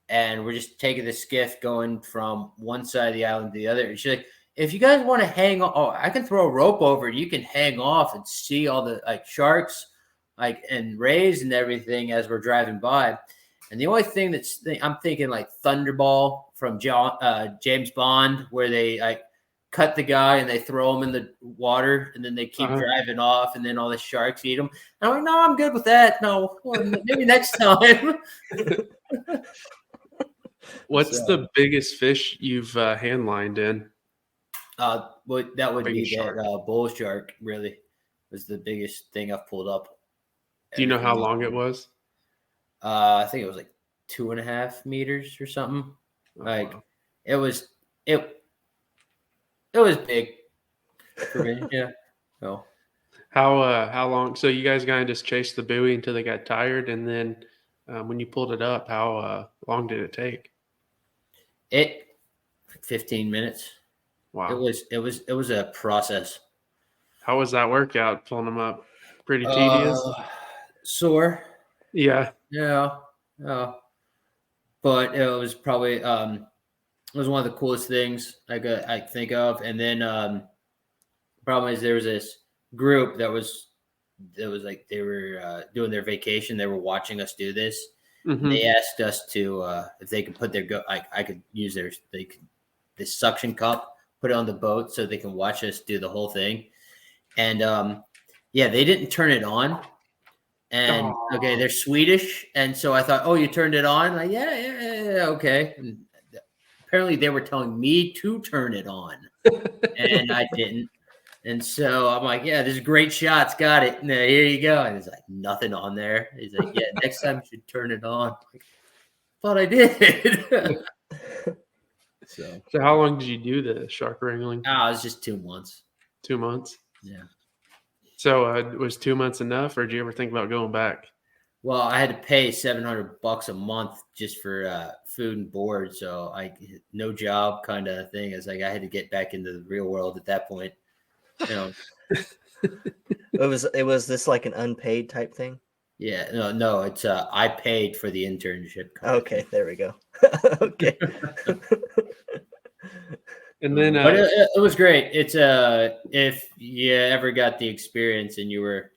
and we're just taking the skiff going from one side of the island to the other. And she's like, if you guys want to hang on, oh, I can throw a rope over it. You can hang off and see all the like sharks, like and rays and everything as we're driving by. And the only thing I'm thinking like Thunderball from James Bond, where they like cut the guy and they throw him in the water and then they keep driving off and then all the sharks eat them. And I'm like, no, I'm good with that. No, well, maybe next time. What's the biggest fish you've hand lined in? That would be shark. that bull shark. Really, was the biggest thing I've pulled up. Do you know how long it was? I think it was like 2.5 meters or something. Like wow. it was big for me. Yeah. So how long? So you guys kind of just chased the buoy until they got tired, and then when you pulled it up, how long did it take? 15 minutes. Wow. It was a process. How was that workout pulling them up? Pretty tedious. Sore. Yeah. Yeah. But it was probably it was one of the coolest things I think of. And then problem is there was this group that was like they were doing their vacation. They were watching us do this. Mm-hmm. And they asked us to if they could put their I could use this suction cup, put it on the boat so they can watch us do the whole thing. And they didn't turn it on. And okay, they're Swedish, and so I thought, oh, you turned it on? Like, yeah, okay. And apparently, they were telling me to turn it on, and I didn't. And so I'm like, yeah, this is great shots, got it. No, here you go. And he's like, nothing on there. He's like, yeah, next time you should turn it on. Like, thought I did. So how long did you do the shark wrangling? It was just 2 months. 2 months. Yeah. So was 2 months enough, or did you ever think about going back? Well, I had to pay $700 a month just for food and board, so no job kind of thing. It's like I had to get back into the real world at that point. You know. It was this like an unpaid type thing? Yeah, no, it's I paid for the internship. Okay, there we go. Okay. And then, but it was great. It's if you ever got the experience and you were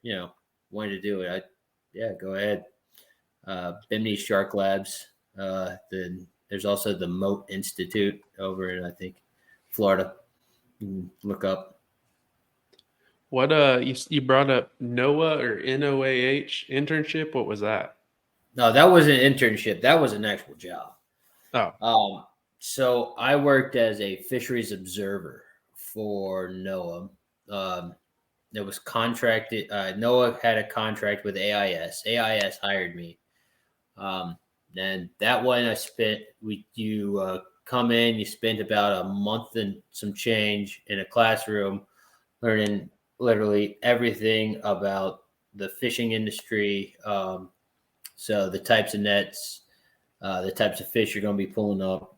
wanted to do it, go ahead. Bimini Shark Labs. Then there's also the Moat Institute over in I think Florida. Look up. What you brought up NOAA or NOAH internship? What was that? No, that wasn't an internship. That was an actual job. Oh. So I worked as a fisheries observer for NOAA. It was contracted. NOAA had a contract with AIS. AIS hired me. And that one I spent. You come in. You spent about a month and some change in a classroom, learning literally everything about the fishing industry. So the types of nets, the types of fish you're going to be pulling up.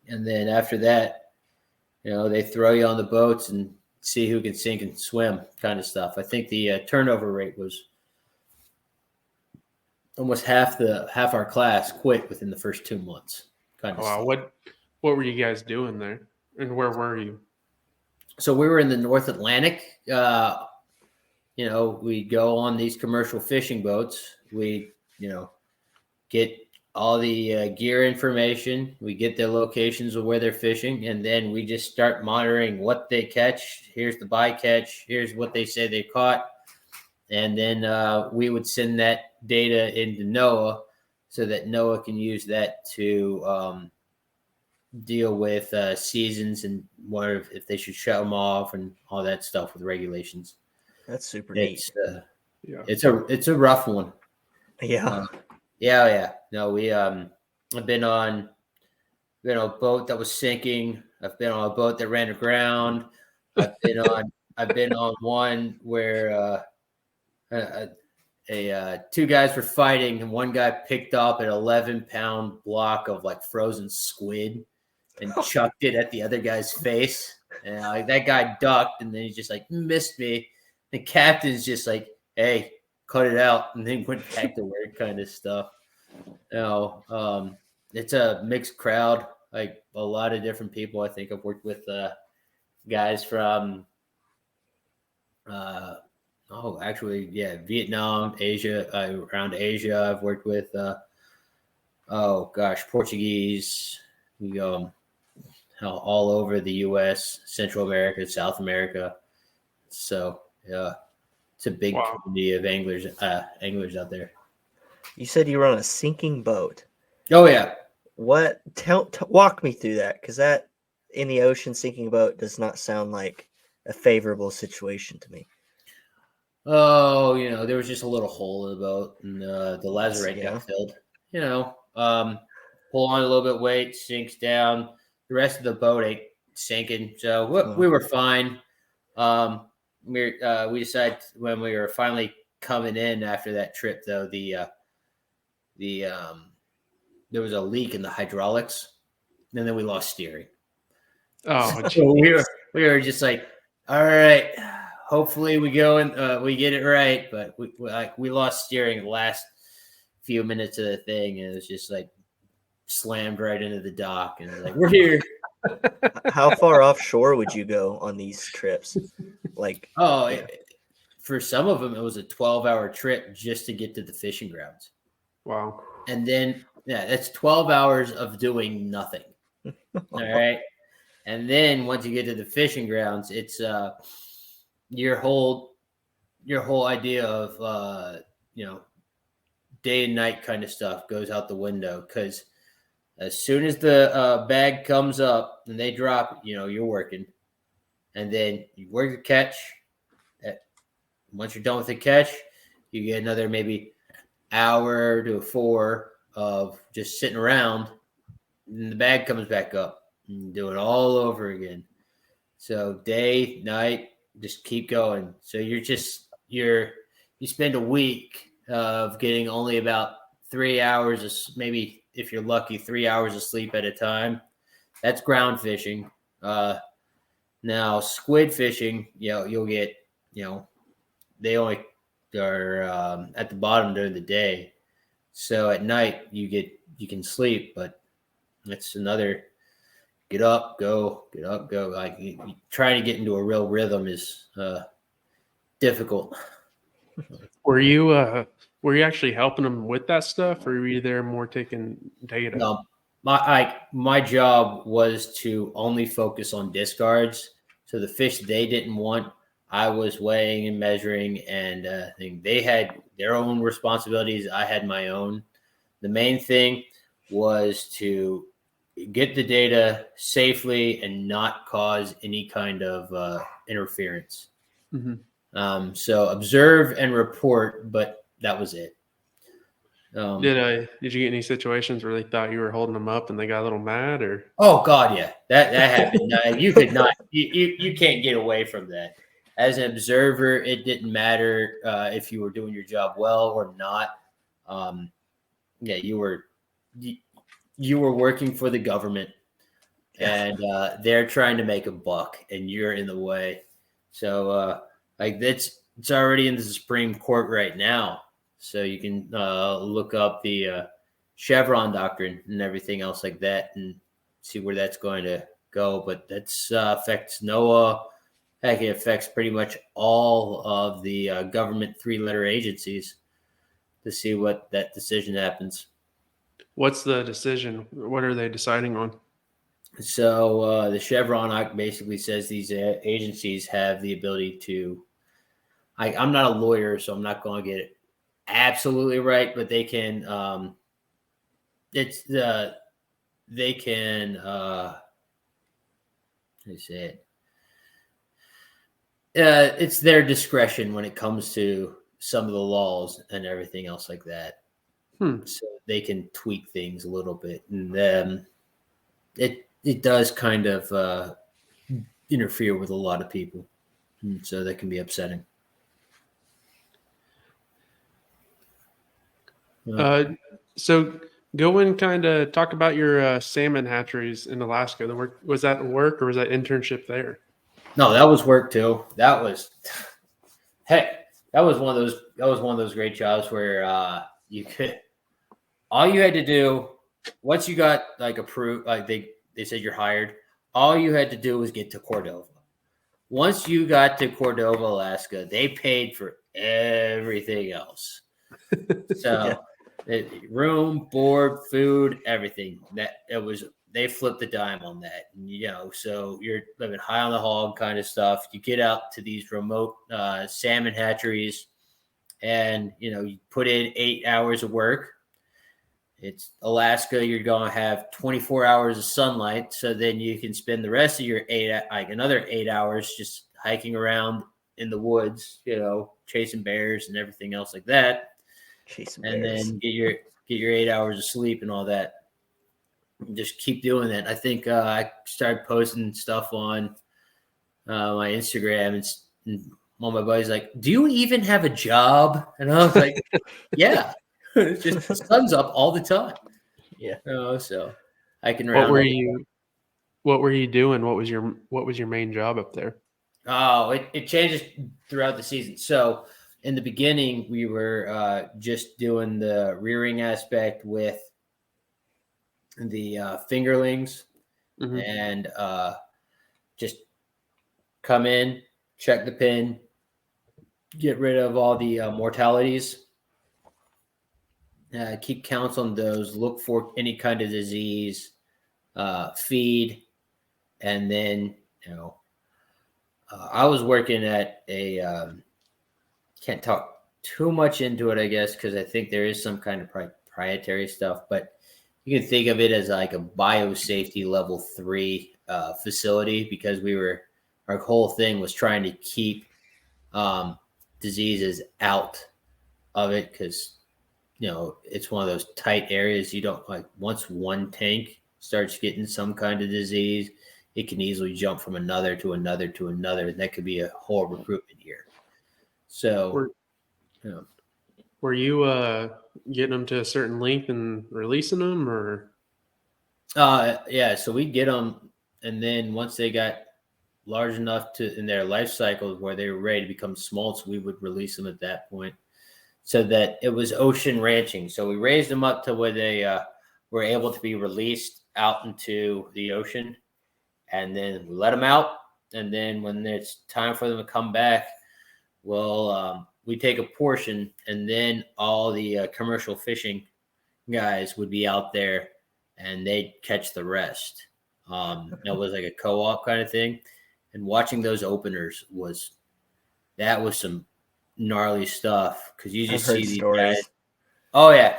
And then after that, they throw you on the boats and see who can sink and swim kind of stuff. I think the turnover rate was almost half our class quit within the first 2 months. Kind of stuff. What were you guys doing there? And where were you? So we were in the North Atlantic. We go on these commercial fishing boats. We, get all the gear information. We get their locations of where they're fishing, and then we just start monitoring what they catch. Here's the bycatch. Here's what they say they caught. And then we would send that data into NOAA so that NOAA can use that to deal with seasons and what if they should shut them off and all that stuff with regulations. That's super neat. Yeah. It's a rough one. Yeah. Yeah. No, I've been on a boat that was sinking. I've been on a boat that ran aground. I've been on one where two guys were fighting, and one guy picked up an 11-pound block of like frozen squid and chucked it at the other guy's face. And like that guy ducked, and then he just like missed me. The captain's just like, "Hey, cut it out," and then went back to work, kind of stuff. It's a mixed crowd, like a lot of different people. I think I've worked with guys from Vietnam, Asia, around Asia. I've worked with Portuguese. We go all over the U.S., Central America, South America. So yeah, it's a big community of anglers out there. You said you were on a sinking boat. Oh yeah. What? Walk me through that, because that in the ocean sinking boat does not sound like a favorable situation to me. Oh, there was just a little hole in the boat, and the lazarette got filled. Pull on a little bit of weight, sinks down. The rest of the boat ain't sinking, so we were fine. We decided when we were finally coming in after that trip, though, there was a leak in the hydraulics, and then we lost steering. Oh, so we were just like, all right, hopefully we go and we get it right, but we lost steering the last few minutes of the thing, and it was just like slammed right into the dock, and it was like, we're here. How far offshore would you go on these trips? For some of them, it was a 12-hour trip just to get to the fishing grounds. Wow. And then, that's 12 hours of doing nothing. All right. And then once you get to the fishing grounds, it's your whole idea of day and night kind of stuff goes out the window, because as soon as the bag comes up and they drop, you're working, and then you work the catch. Once you're done with the catch, you get another maybe hour to 4 of just sitting around, and the bag comes back up, and you do it all over again. So day, night, just keep going. So you spend a week of getting only about 3 hours, maybe if you're lucky, 3 hours of sleep at a time. That's ground fishing. Now squid fishing, you'll get, they only are at the bottom during the day. So at night you can sleep, but it's another get up, go, get up, go. Like trying to get into a real rhythm is difficult. Were you actually helping them with that stuff, or were you there more taking data? No, my job was to only focus on discards. So the fish they didn't want, I was weighing and measuring, and they had their own responsibilities. I had my own. The main thing was to get the data safely and not cause any kind of interference. Mm-hmm. So observe and report, but that was it. Did you get any situations where they thought you were holding them up and they got a little mad, or? Oh God, yeah, that happened. You could not, you can't get away from that. As an observer, it didn't matter if you were doing your job well or not. You were working for the government, and they're trying to make a buck, and you're in the way. So it's already in the Supreme Court right now. So you can look up the Chevron doctrine and everything else like that, and see where that's going to go. But that's affects NOAA. Heck, it affects pretty much all of the government 3-letter agencies to see what that decision happens. What's the decision? What are they deciding on? So the Chevron Act basically says these agencies have the ability to. I'm not a lawyer, so I'm not going to get it absolutely right, but they can it's they can how do you say it? It's their discretion when it comes to some of the laws and everything else like that. So they can tweak things a little bit, and it does kind of interfere with a lot of people, so that can be upsetting. So go and kind of talk about your salmon hatcheries in Alaska. Was that work or was that internship there? No, that was work too. That was heck. That was one of those. That was one of those great jobs where you could. All you had to do once you got like approved, like they said you're hired. All you had to do was get to Cordova. Once you got to Cordova, Alaska, they paid for everything else. So, room, board, food, everything. They flipped the dime on that. So you're living high on the hog kind of stuff. You get out to these remote salmon hatcheries, and you put in 8 hours of work. It's Alaska. You're going to have 24 hours of sunlight, so then you can spend the rest of your another 8 hours just hiking around in the woods, chasing bears and everything else like that. And then get your 8 hours of sleep and all that. And just keep doing that. I think I started posting stuff on my Instagram, and one of my buddies like, "Do you even have a job?" And I was like, "Yeah." It's just the sun's up all the time. Yeah. So I can. What were you doing? What was your main job up there? Oh, it changes throughout the season. So in the beginning, we were just doing the rearing aspect with the fingerlings, and just come in, check the pen, get rid of all the mortalities. Keep counts on those. Look for any kind of disease. Feed, and then I was working at a. Can't talk too much into it, I guess, because I think there is some kind of proprietary stuff. But you can think of it as like a biosafety level 3 facility, because our whole thing was trying to keep diseases out of it, because it's one of those tight areas. You don't like, once one tank starts getting some kind of disease, it can easily jump from another to another to another. And that could be a whole recruitment year. So, were you getting them to a certain length and releasing them, or? Yeah. So we get them, and then once they got large enough in their life cycles where they were ready to become smolts, we would release them at that point. So that it was ocean ranching. So we raised them up to where they were able to be released out into the ocean, and then we let them out. And then when it's time for them to come back, well, we take a portion, and then all the commercial fishing guys would be out there, and they'd catch the rest. It was like a co-op kind of thing. And watching those openers was some gnarly stuff, because you just see these stories. guys. Oh yeah,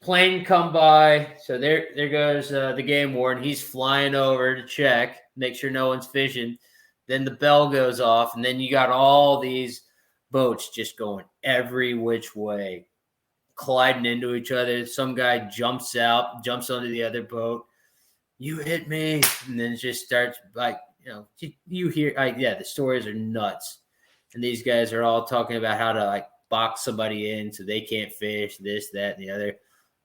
plane come by, so there goes the game warden. He's flying over to check, make sure no one's fishing. Then the bell goes off, and then you got all these boats just going every which way, colliding into each other. Some guy jumps onto the other boat. You hit me, and then it just starts like you hear. The stories are nuts. And these guys are all talking about how to like box somebody in so they can't fish, this, that, and the other.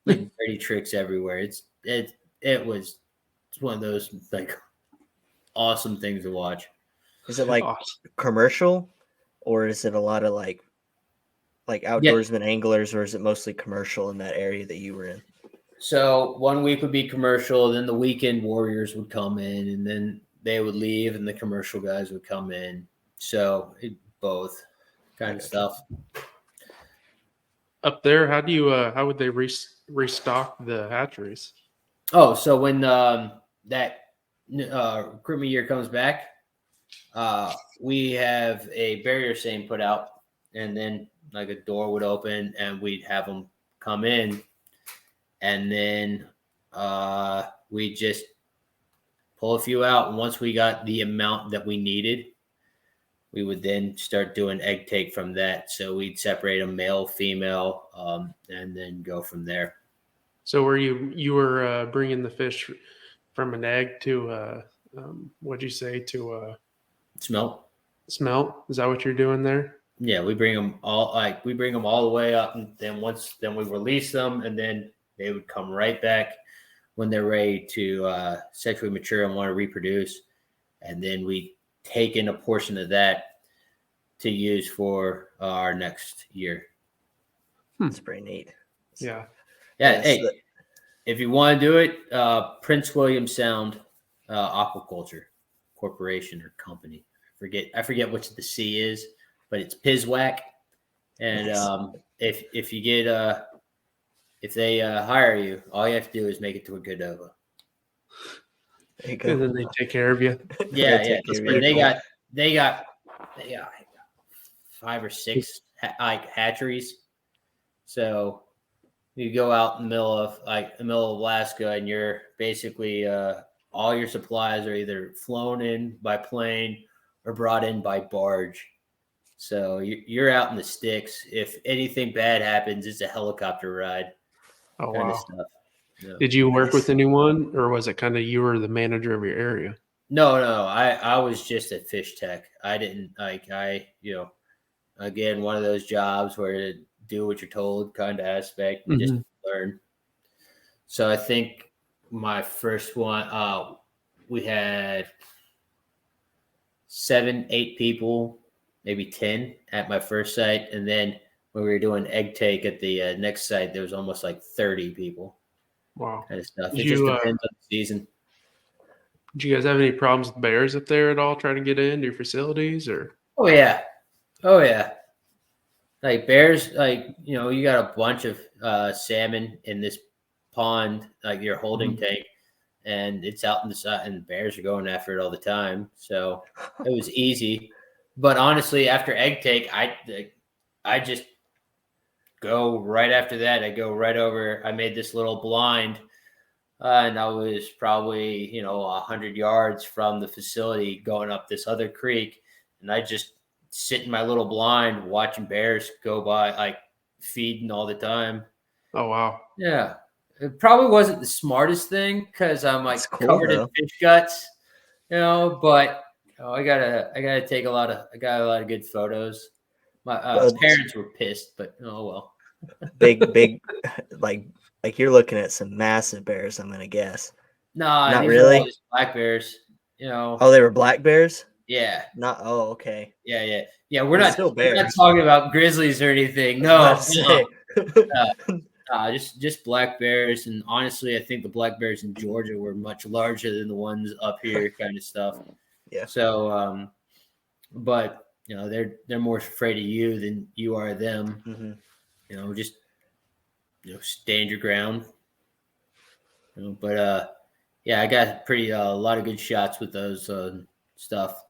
Like dirty tricks everywhere. It was one of those like awesome things to watch. Is it like commercial, or is it a lot of like outdoorsman anglers, or is it mostly commercial in that area that you were in? So 1 week would be commercial, then the weekend warriors would come in, and then they would leave, and the commercial guys would come in. So both kind of stuff. Up there, how would they restock the hatcheries? Oh, so when that recruitment year comes back, we have a barrier seine put out, and then like a door would open, and we'd have them come in, and then we just pull a few out. And once we got the amount that we needed, we would then start doing egg take from that. So we'd separate them male, female, and then go from there. So were you were bringing the fish from an egg to what'd you say to Smelt. smelt? Is that what you're doing there? Yeah, we bring them all the way up, and then we release them, and then they would come right back when they're ready to sexually mature and want to reproduce, and then we take in a portion of that to use for our next year. That's pretty neat. Yeah. Yeah. Hey, if you want to do it, Prince William Sound Aquaculture Corporation or Company. I forget which the C is, but it's PISWAC. And Nice. if you get if they hire you, all you have to do is make it to a Godova. There you go. And then they take care of you. Yeah, They'll yeah. take care of And you. they got 5 or 6 hatcheries. So you go out in the middle of Alaska, and you're basically all your supplies are either flown in by plane or brought in by barge. So you're out in the sticks. If anything bad happens, it's a helicopter ride. Oh Kind wow. of stuff. Yeah. Did you work Nice. with anyone, or was it kind of you were the manager of your area? No. I was just at Fish Tech. I didn't again, one of those jobs where to do what you're told kind of aspect, just learn. So I think my first one, we had 7, 8 people, maybe 10 at my first site. And then when we were doing egg take at the next site, there was almost like 30 people. Wow. Kind of stuff. Did It just you, depends on the season. Did you guys have any problems with bears up there at all trying to get into your facilities or? Oh yeah. Like bears, you got a bunch of salmon in this pond, like your holding tank, and it's out in the side, and bears are going after it all the time. So it was easy. But honestly, after egg take, I just go right after that. I go right over. I made this little blind, and I was probably 100 yards from the facility going up this other creek, and I just sit in my little blind watching bears go by, like feeding all the time. Oh wow. Yeah. It probably wasn't the smartest thing because I'm like It's cool, covered in though. fish guts, but I got a lot of good photos. My parents were pissed, but oh well. Big, like you're looking at some massive bears, I'm gonna guess. Nah, Not these are all really? just black bears. Oh, they were black bears? Yeah. Not. Oh, okay. Yeah. We're They're not still we're not bears. talking about grizzlies or anything. I No, was about to say. just black bears. And honestly, I think the black bears in Georgia were much larger than the ones up here, kind of stuff. Yeah. So, but they're more afraid of you than you are of them. Mhm. Just stand your ground. But yeah, I got a lot of good shots with those stuff.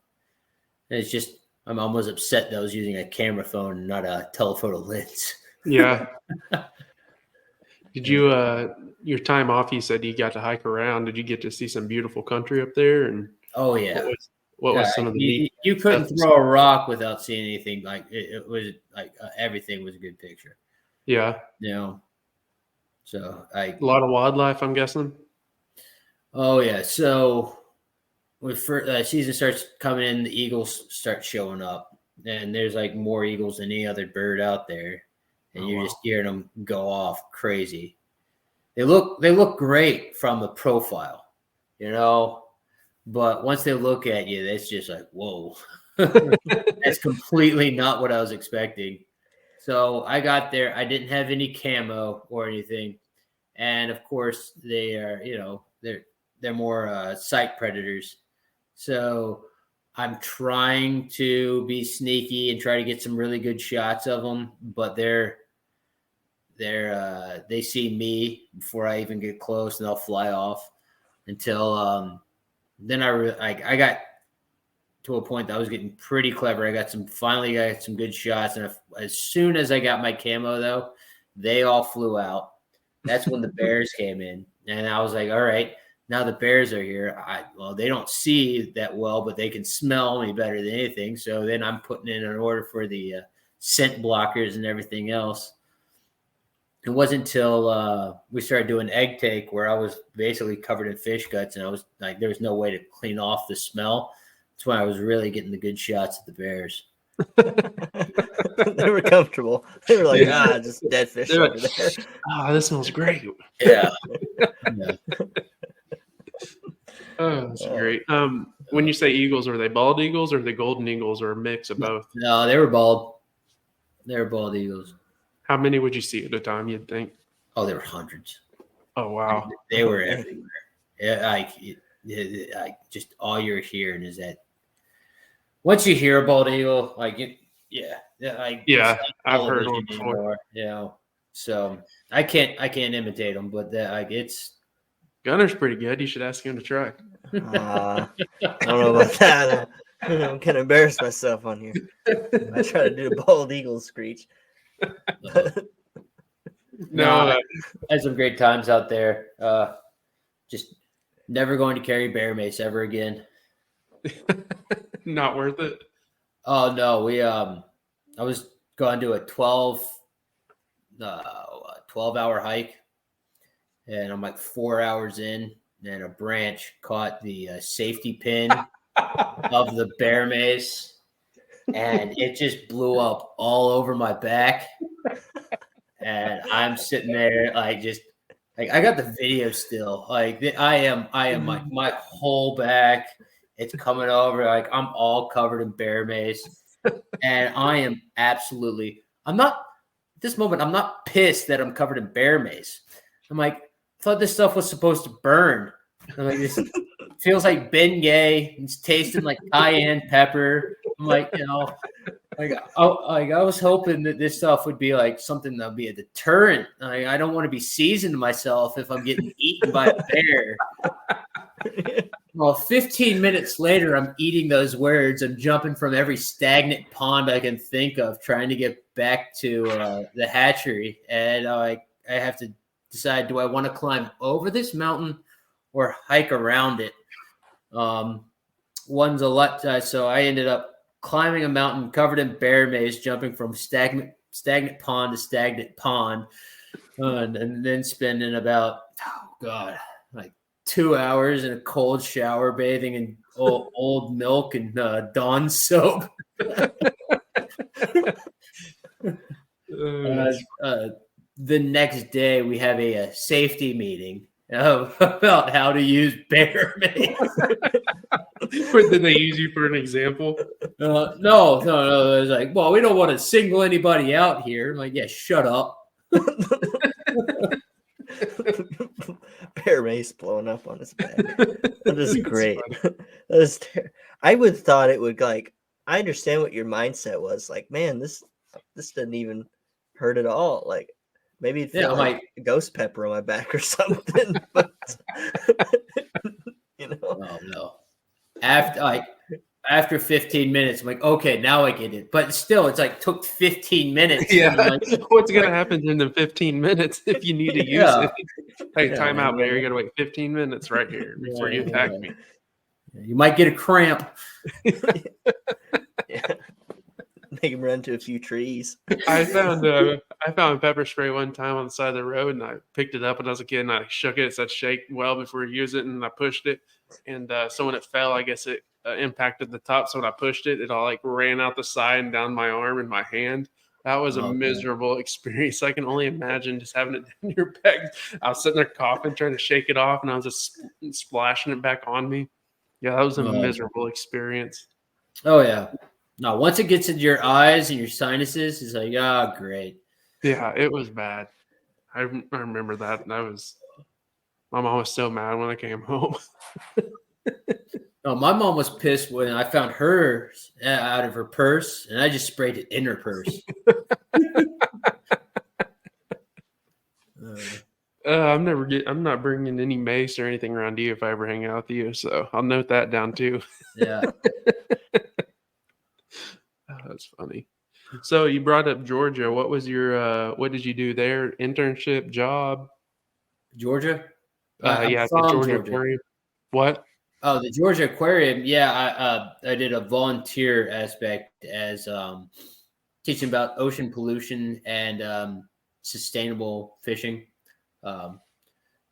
And it's just I'm almost upset that I was using a camera phone and not a telephoto lens. Yeah. Did you your time off? You said you got to hike around. Did you get to see some beautiful country up there? And Oh yeah. what was some of the neat? You couldn't throw a rock without seeing anything. Like it was like everything was a good picture. Yeah. So A lot of wildlife, I'm guessing. Oh yeah. So when season starts coming in, the eagles start showing up, and there's like more eagles than any other bird out there, and you're just hearing them go off crazy. They look great from the profile, but once they look at you, it's just like, whoa, that's completely not what I was expecting. So I got there. I didn't have any camo or anything, and of course they are, they're more sight predators. So I'm trying to be sneaky and try to get some really good shots of them, but they see me before I even get close, and they'll fly off until then I got to a point that I was getting pretty clever. I got some good shots, and as soon as I got my camo though, they all flew out. That's when the bears came in. And I was like, all right, now the bears are here. Well, they don't see that well, but they can smell me better than anything. So then I'm putting in an order for the scent blockers and everything else. It wasn't until we started doing egg take where I was basically covered in fish guts, and I was like, there was no way to clean off the smell. That's when I was really getting the good shots at the bears. They were comfortable. They were like, just dead fish They're over like, there. this smells great. Yeah. Oh, that's great. When you say eagles, are they bald eagles or are they golden eagles or a mix of both? No, they were bald. They were bald eagles. How many would you see at a time, you'd think? Oh, there were hundreds. Oh, wow. They were everywhere. Yeah, just all you're hearing is that once you hear a bald eagle, I've heard one before. So I can't imitate them, but it's Gunner's pretty good. You should ask him to try. I don't know about that. I'm gonna embarrass myself on here. I try to do a bald eagle screech. No, I had some great times out there. Just never going to carry bear mace ever again. Not worth it. Oh no, I was going to a 12-hour hike, and I'm like 4 hours in, and a branch caught the safety pin of the bear mace, and it just blew up all over my back. And I'm sitting there I got the video still. Like I am my whole back. It's coming over. Like I'm all covered in bear mace. And I'm not at this moment, I'm not pissed that I'm covered in bear mace. I'm like, I thought this stuff was supposed to burn. I'm like, this feels like Bengay. It's tasting like cayenne pepper. I'm like, I was hoping that this stuff would be like something that would be a deterrent. I don't want to be seasoned myself if I'm getting eaten by a bear. Well, 15 minutes later, I'm eating those words. I'm jumping from every stagnant pond I can think of, trying to get back to the hatchery. And I have to decide, do I want to climb over this mountain or hike around it? One's a lot. So I ended up climbing a mountain covered in bear mace, jumping from stagnant pond to stagnant pond, and then spending about, 2 hours in a cold shower, bathing in old milk and Dawn soap. The next day, we have a safety meeting about how to use bear mace. Did they use you for an example? No. It was like, well, we don't want to single anybody out here. I'm like, yeah, shut up. Bear mace blowing up on his back. That is great. I would thought it would I understand what your mindset was. Like, man, this didn't even hurt at all. Like, maybe it felt like ghost pepper on my back or something. But Oh no. After 15 minutes, I'm like, okay, now I get it. But still, it's like took 15 minutes. Yeah. What's going to happen in the 15 minutes if you need to use it? Hey, time out, Bear. You got to wait 15 minutes right here before you attack me. You might get a cramp. Make him run to a few trees. I found pepper spray one time on the side of the road, and I picked it up when I was a kid, and I shook it. It said shake well before you use it, and I pushed it. And so when it fell, I guess it impacted the top. So when I pushed it, it all ran out the side and down my arm and my hand. That was a miserable experience. I can only imagine just having it in your back. I was sitting there coughing, trying to shake it off, and I was just splashing it back on me. Yeah, that was a miserable experience. Oh, yeah. No, once it gets into your eyes and your sinuses, it's like, great. Yeah, it was bad. I remember that. My mom was so mad when I came home. No, my mom was pissed when I found hers out of her purse, and I just sprayed it in her purse. I'm not bringing any mace or anything around you if I ever hang out with you. So I'll note that down too. Yeah. That's funny. So you brought up Georgia. What was your what did you do there? Internship, job? Georgia. I'm Yeah, the from Georgia Georgia. Aquarium. What? Oh, the Georgia Aquarium. Yeah, I did a volunteer aspect as teaching about ocean pollution and sustainable fishing. Um,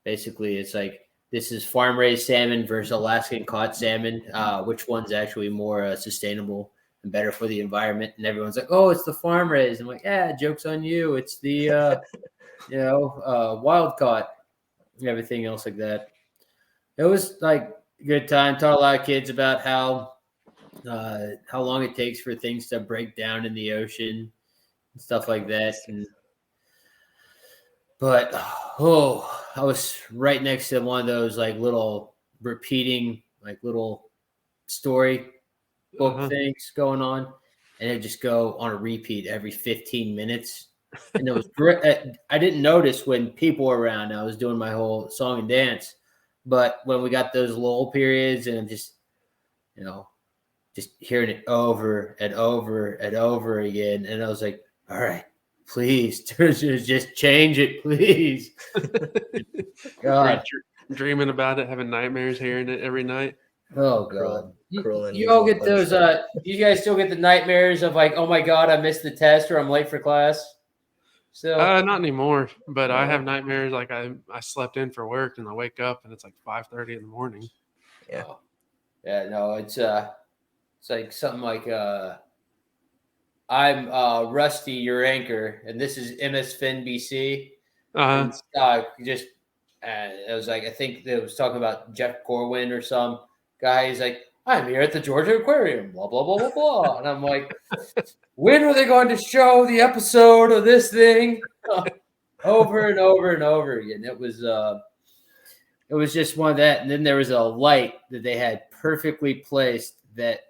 Basically, it's like this is farm raised salmon versus Alaskan caught salmon. Which one's actually more sustainable and better for the environment? And everyone's like, "Oh, it's the farm raised." I'm like, "Yeah, joke's on you. It's the wild caught and everything else like that." It was like a good time. Taught a lot of kids about how long it takes for things to break down in the ocean and stuff like that. But I was right next to one of those like little repeating like little story book things going on, and it just go on a repeat every 15 minutes. And it was great. I didn't notice when people were around. I was doing my whole song and dance, but when we got those lull periods, and I'm just just hearing it over and over and over again, and I was like, all right, please just change it, please. God. Dreaming about it, having nightmares hearing it every night. Oh God. Cruel You all get those you guys still get the nightmares of like, oh my God, I missed the test or I'm late for class? So Not anymore, but I have nightmares like I slept in for work and I wake up and it's like 5:30 in the morning. Yeah. Yeah, no, it's like something like I'm Rusty, your anchor, and this is MS Fin BC. And just it was like I think it was talking about Jeff Corwin or some guy. He's like, I'm here at the Georgia Aquarium, blah blah blah blah blah, and I'm like, when are they going to show the episode of this thing over and over and over again? It was just one of that, and then there was a light that they had perfectly placed that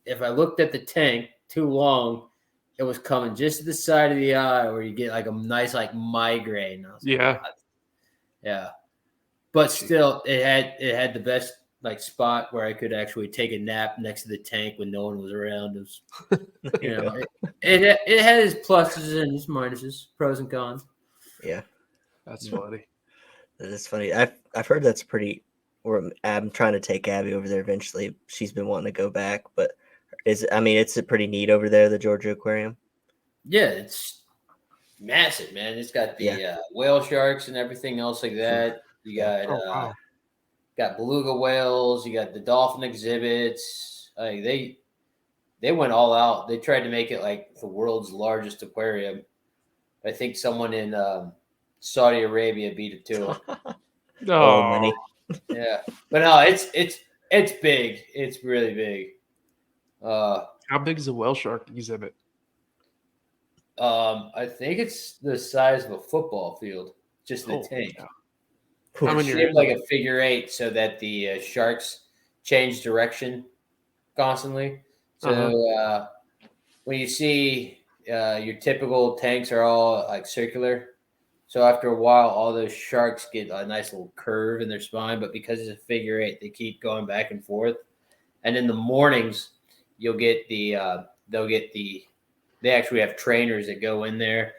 if I looked at the tank too long, it was coming just to the side of the eye where you get like a nice like migraine. I was like, yeah. But still, it had the best like spot where I could actually take a nap next to the tank when no one was around. It was, it had its pluses and its minuses, pros and cons. Yeah, that's funny. That is funny. I've heard that's pretty. Or I'm trying to take Abby over there eventually. She's been wanting to go back, but it's a pretty neat over there, the Georgia Aquarium. Yeah, it's massive, man. It's got the whale sharks and everything else like that. You got got beluga whales. You got the dolphin exhibits. They went all out. They tried to make it like the world's largest aquarium. I think someone in Saudi Arabia beat it to it. Money. Yeah, but no, it's big. It's really big. How big is a whale shark exhibit? I think it's the size of a football field, just the tank. Yeah. It's shaped like a figure eight, so that the sharks change direction constantly. So when you see your typical tanks are all like circular. So after a while, all those sharks get a nice little curve in their spine, but because it's a figure eight, they keep going back and forth. And in the mornings, you'll get they actually have trainers that go in there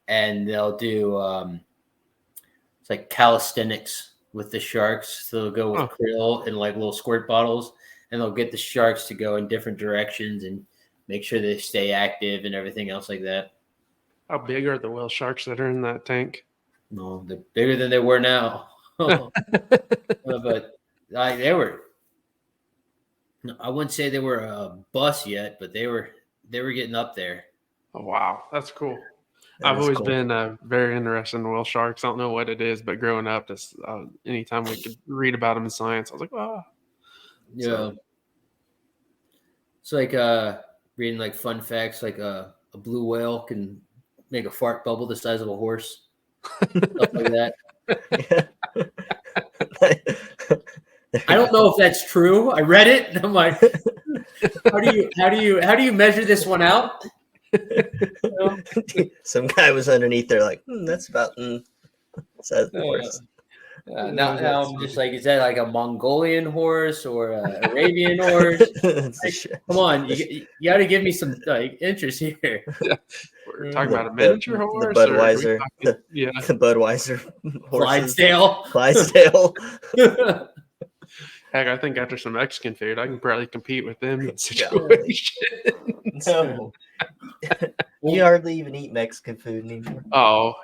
and they'll do it's like calisthenics with the sharks. So they'll go with krill and like little squirt bottles, and they'll get the sharks to go in different directions and make sure they stay active and everything else like that. How big are the whale sharks that are in that tank? No, they're bigger than they were now. But they were. I wouldn't say they were a bus yet, but they were getting up there. Oh wow, that's cool. I've always been very interested in whale sharks. I don't know what it is, but growing up, just anytime we could read about them in science, I was like, oh. Yeah. So, it's like reading like fun facts, like a blue whale can make a fart bubble the size of a horse. Stuff like that. I don't know if that's true. I read it and I'm like, how do you measure this one out? Some guy was underneath there like, that's about size of the horse. Now I'm just like, is that like a Mongolian horse or a Arabian horse? Come on, you got to give me some interest here. We're talking about a miniature horse, the Budweiser, the Budweiser horses. Clydesdale. Heck, I think after some Mexican food, I can probably compete with them in that situation. No. You hardly even eat Mexican food anymore. Oh,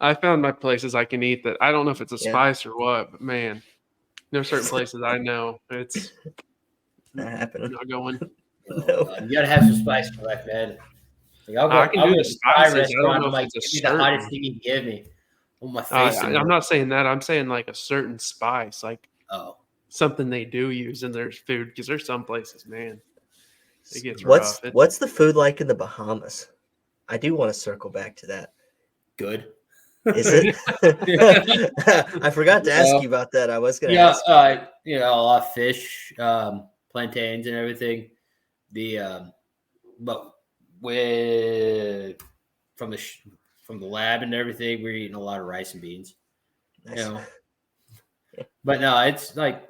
I found my places I can eat that. I don't know if it's a spice or what, but man, there's certain places I know it's not happening. Not going. No. You gotta have some spice in your life, man. Like, I'll go to a Thai restaurant. I'm like, give me the hottest thing you can give me. On my face. I'm not saying that. I'm saying like a certain spice, like something they do use in their food, because there's some places, man, it gets rough. What's the food like in the Bahamas? I do want to circle back to that. Good. Is it? I forgot to ask you about that. I was going to ask. A lot of fish, plantains, and everything. But from the lab and everything, we're eating a lot of rice and beans. Nice. But no, it's like,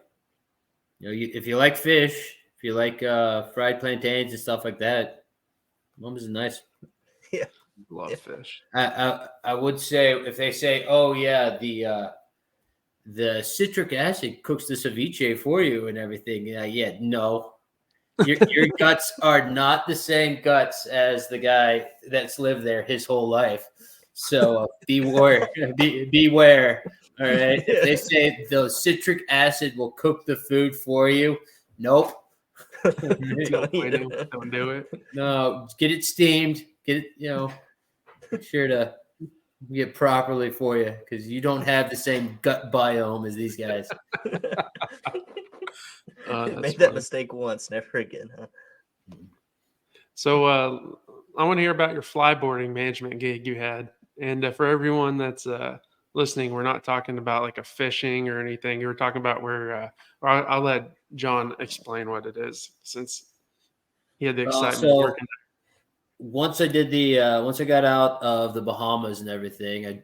if you like fish, if you like fried plantains and stuff like that, Bahamas is nice. Yeah, love fish. I would say if they say, oh yeah, the citric acid cooks the ceviche for you and everything. No, your guts are not the same guts as the guy that's lived there his whole life. So beware. All right. If they say the citric acid will cook the food for you, nope. Don't do it. No, get it steamed. Get it, make sure to get properly for you, because you don't have the same gut biome as these guys. Made that mistake once, never again, huh? So I want to hear about your flyboarding management gig you had. And for everyone that's listening, we're not talking about like a fishing or anything. You were talking about where I'll let John explain what it is, since he had the excitement of working there. Once I got out of the Bahamas and everything, I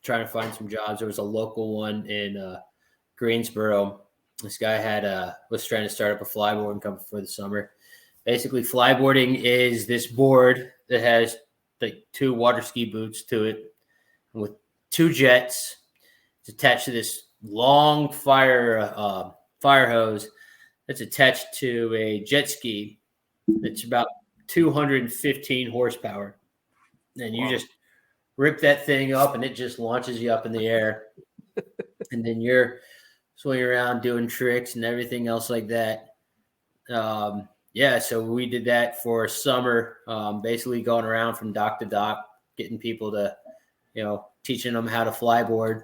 trying to find some jobs. There was a local one in Greensboro. This guy was trying to start up a flyboarding company for the summer. Basically, flyboarding is this board that has like 2 water ski boots to it, with 2 jets. It's attached to this long fire hose that's attached to a jet ski. It's about 215 horsepower, and you just rip that thing up and it just launches you up in the air, and then you're swinging around doing tricks and everything else like that. So we did that for summer, basically going around from dock to dock, getting people to, teaching them how to flyboard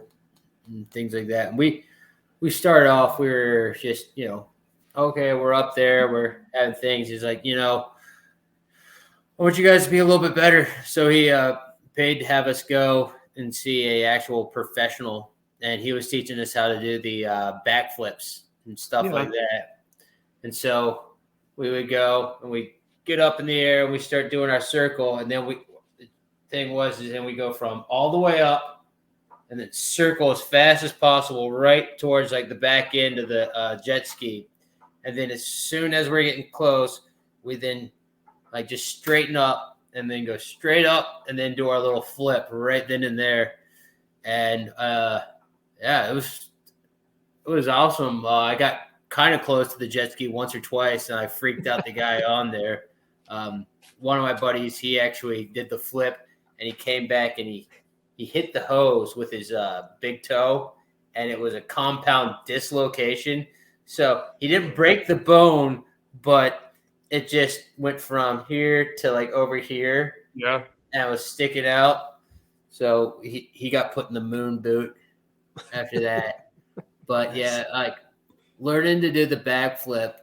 and things like that. And we started off, we were just, okay, we're up there, we're having things. He's like, I want you guys to be a little bit better. So he paid to have us go and see a actual professional, and he was teaching us how to do the backflips and stuff like that. And so we would go and we get up in the air and we start doing our circle, and then the thing was then we go from all the way up and then circle as fast as possible right towards like the back end of the jet ski. And then as soon as we're getting close, we then like just straighten up and then go straight up and then do our little flip right then and there. And it was awesome. I got kind of close to the jet ski once or twice, and I freaked out the guy on there. One of my buddies, he actually did the flip, and he came back and he hit the hose with his big toe, and it was a compound dislocation. So he didn't break the bone, but it just went from here to like over here. Yeah. And it was sticking out. So he got put in the moon boot after that. But like learning to do the backflip,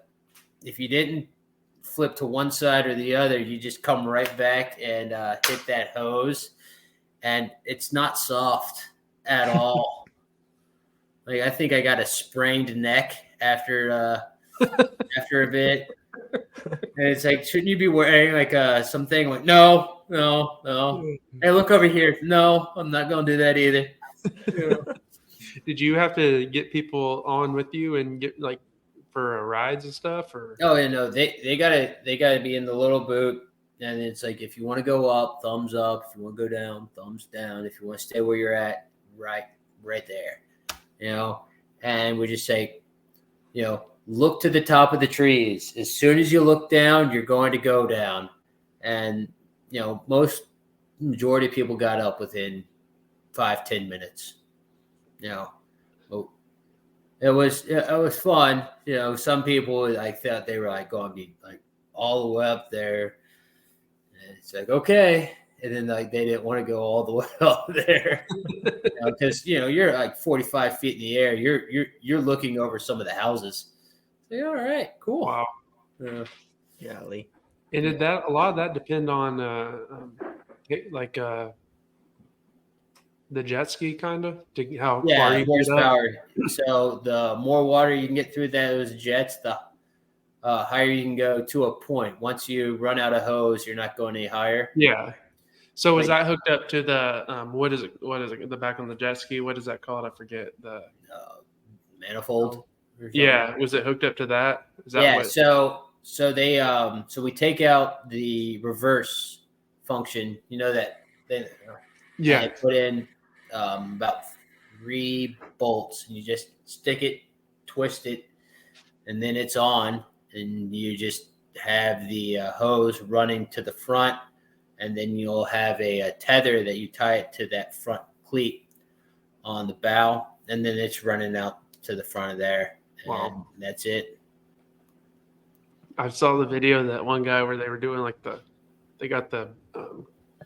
if you didn't flip to one side or the other, you just come right back and hit that hose. And it's not soft at all. Like I think I got a sprained neck after a bit. And it's like, shouldn't you be wearing like something? Like, no. Hey, look over here. No, I'm not gonna do that either. Did you have to get people on with you and get like for rides and stuff? Or Oh, yeah, no, they gotta be in the little boot, and it's like if you want to go up, thumbs up. If you want to go down, thumbs down. If you want to stay where you're at, right there, And we just say, look to the top of the trees. As soon as you look down, you're going to go down, and majority of people got up within 5-10 minutes. It was fun. Some people I thought they were like going to be like all the way up there. And it's like, okay. And then like they didn't want to go all the way up there. Because you're like 45 feet in the air. You're looking over some of the houses. Say, all right, cool. wow. Golly. And did a lot of that depend on the jet ski kind of to how far you get up? horsepower. So the more water you can get through those jets, the higher you can go to a point. Once you run out of hose, you're not going any higher. Yeah. So was that hooked up to the what is it? The back on the jet ski? What is that called? I forget the Manifold. Yeah, was it hooked up to that? Is that Yeah. what? So they so we take out the reverse function. That they Yeah. put in about 3 bolts, and you just stick it, twist it, and then it's on, and you just have the hose running to the front, and then you'll have a tether that you tie it to that front cleat on the bow, and then it's running out to the front of there, and Wow. that's it. I saw the video of that one guy where they were doing they got the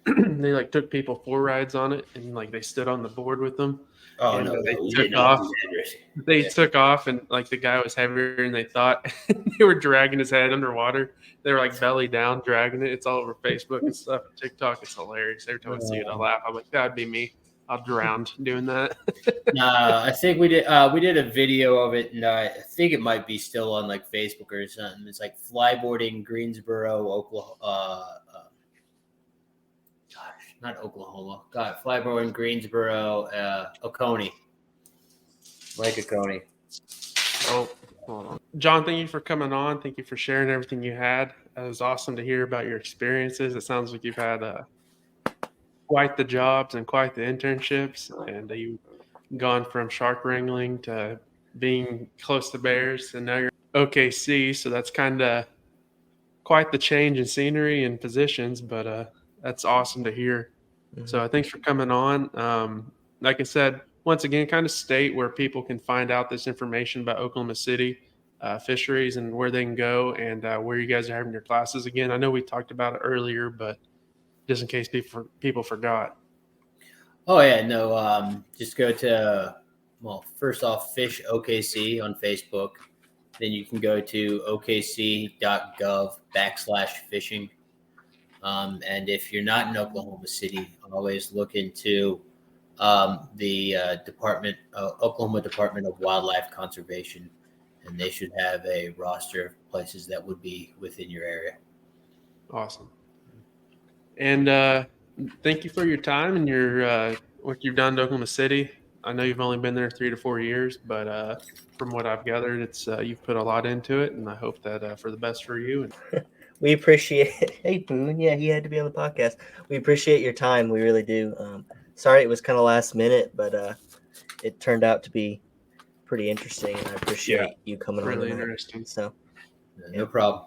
they like took people for rides on it, and like they stood on the board with them. Oh, and no, they we took did not off. do that. They Yeah. took off, and like the guy was heavier, and they thought they were dragging his head underwater. They were like belly down, dragging it. It's all over Facebook and stuff. TikTok, it's hilarious. Every time I see it, I laugh. I'm like, that'd be me. I'll drown doing that. I think we did a video of it, and I think it might be still on like Facebook or something. It's like flyboarding Greensboro, Oklahoma. Not Oklahoma. God, flyboarding Greensboro, Oconee, Lake Oconee. Oh, hold on. John, thank you for coming on. Thank you for sharing everything you had. It was awesome to hear about your experiences. It sounds like you've had quite the jobs and quite the internships, and you've gone from shark wrangling to being close to bears, and now you're OKC. So that's kind of quite the change in scenery and positions, but that's awesome to hear. Mhm. So thanks for coming on. Like I said, once again, kind of state where people can find out this information about Oklahoma City fisheries and where they can go, and where you guys are having your classes again. I know we talked about it earlier, but just in case people forgot. Oh yeah, no. Just go to first off, Fish OKC on Facebook. Then you can go to okc.gov/fishing. And if you're not in Oklahoma City, always look into the Oklahoma Department of Wildlife Conservation, and they should have a roster of places that would be within your area. Awesome. And thank you for your time and your what you've done to Oklahoma City. I know you've only been there 3 to 4 years, but from what I've gathered, it's you've put a lot into it, and I hope that for the best for you. We appreciate it. Hey, Boone. Yeah, he had to be on the podcast. We appreciate your time. We really do. Sorry it was kind of last minute, but it turned out to be pretty interesting, and I appreciate you coming on Really tonight. interesting. So, No problem.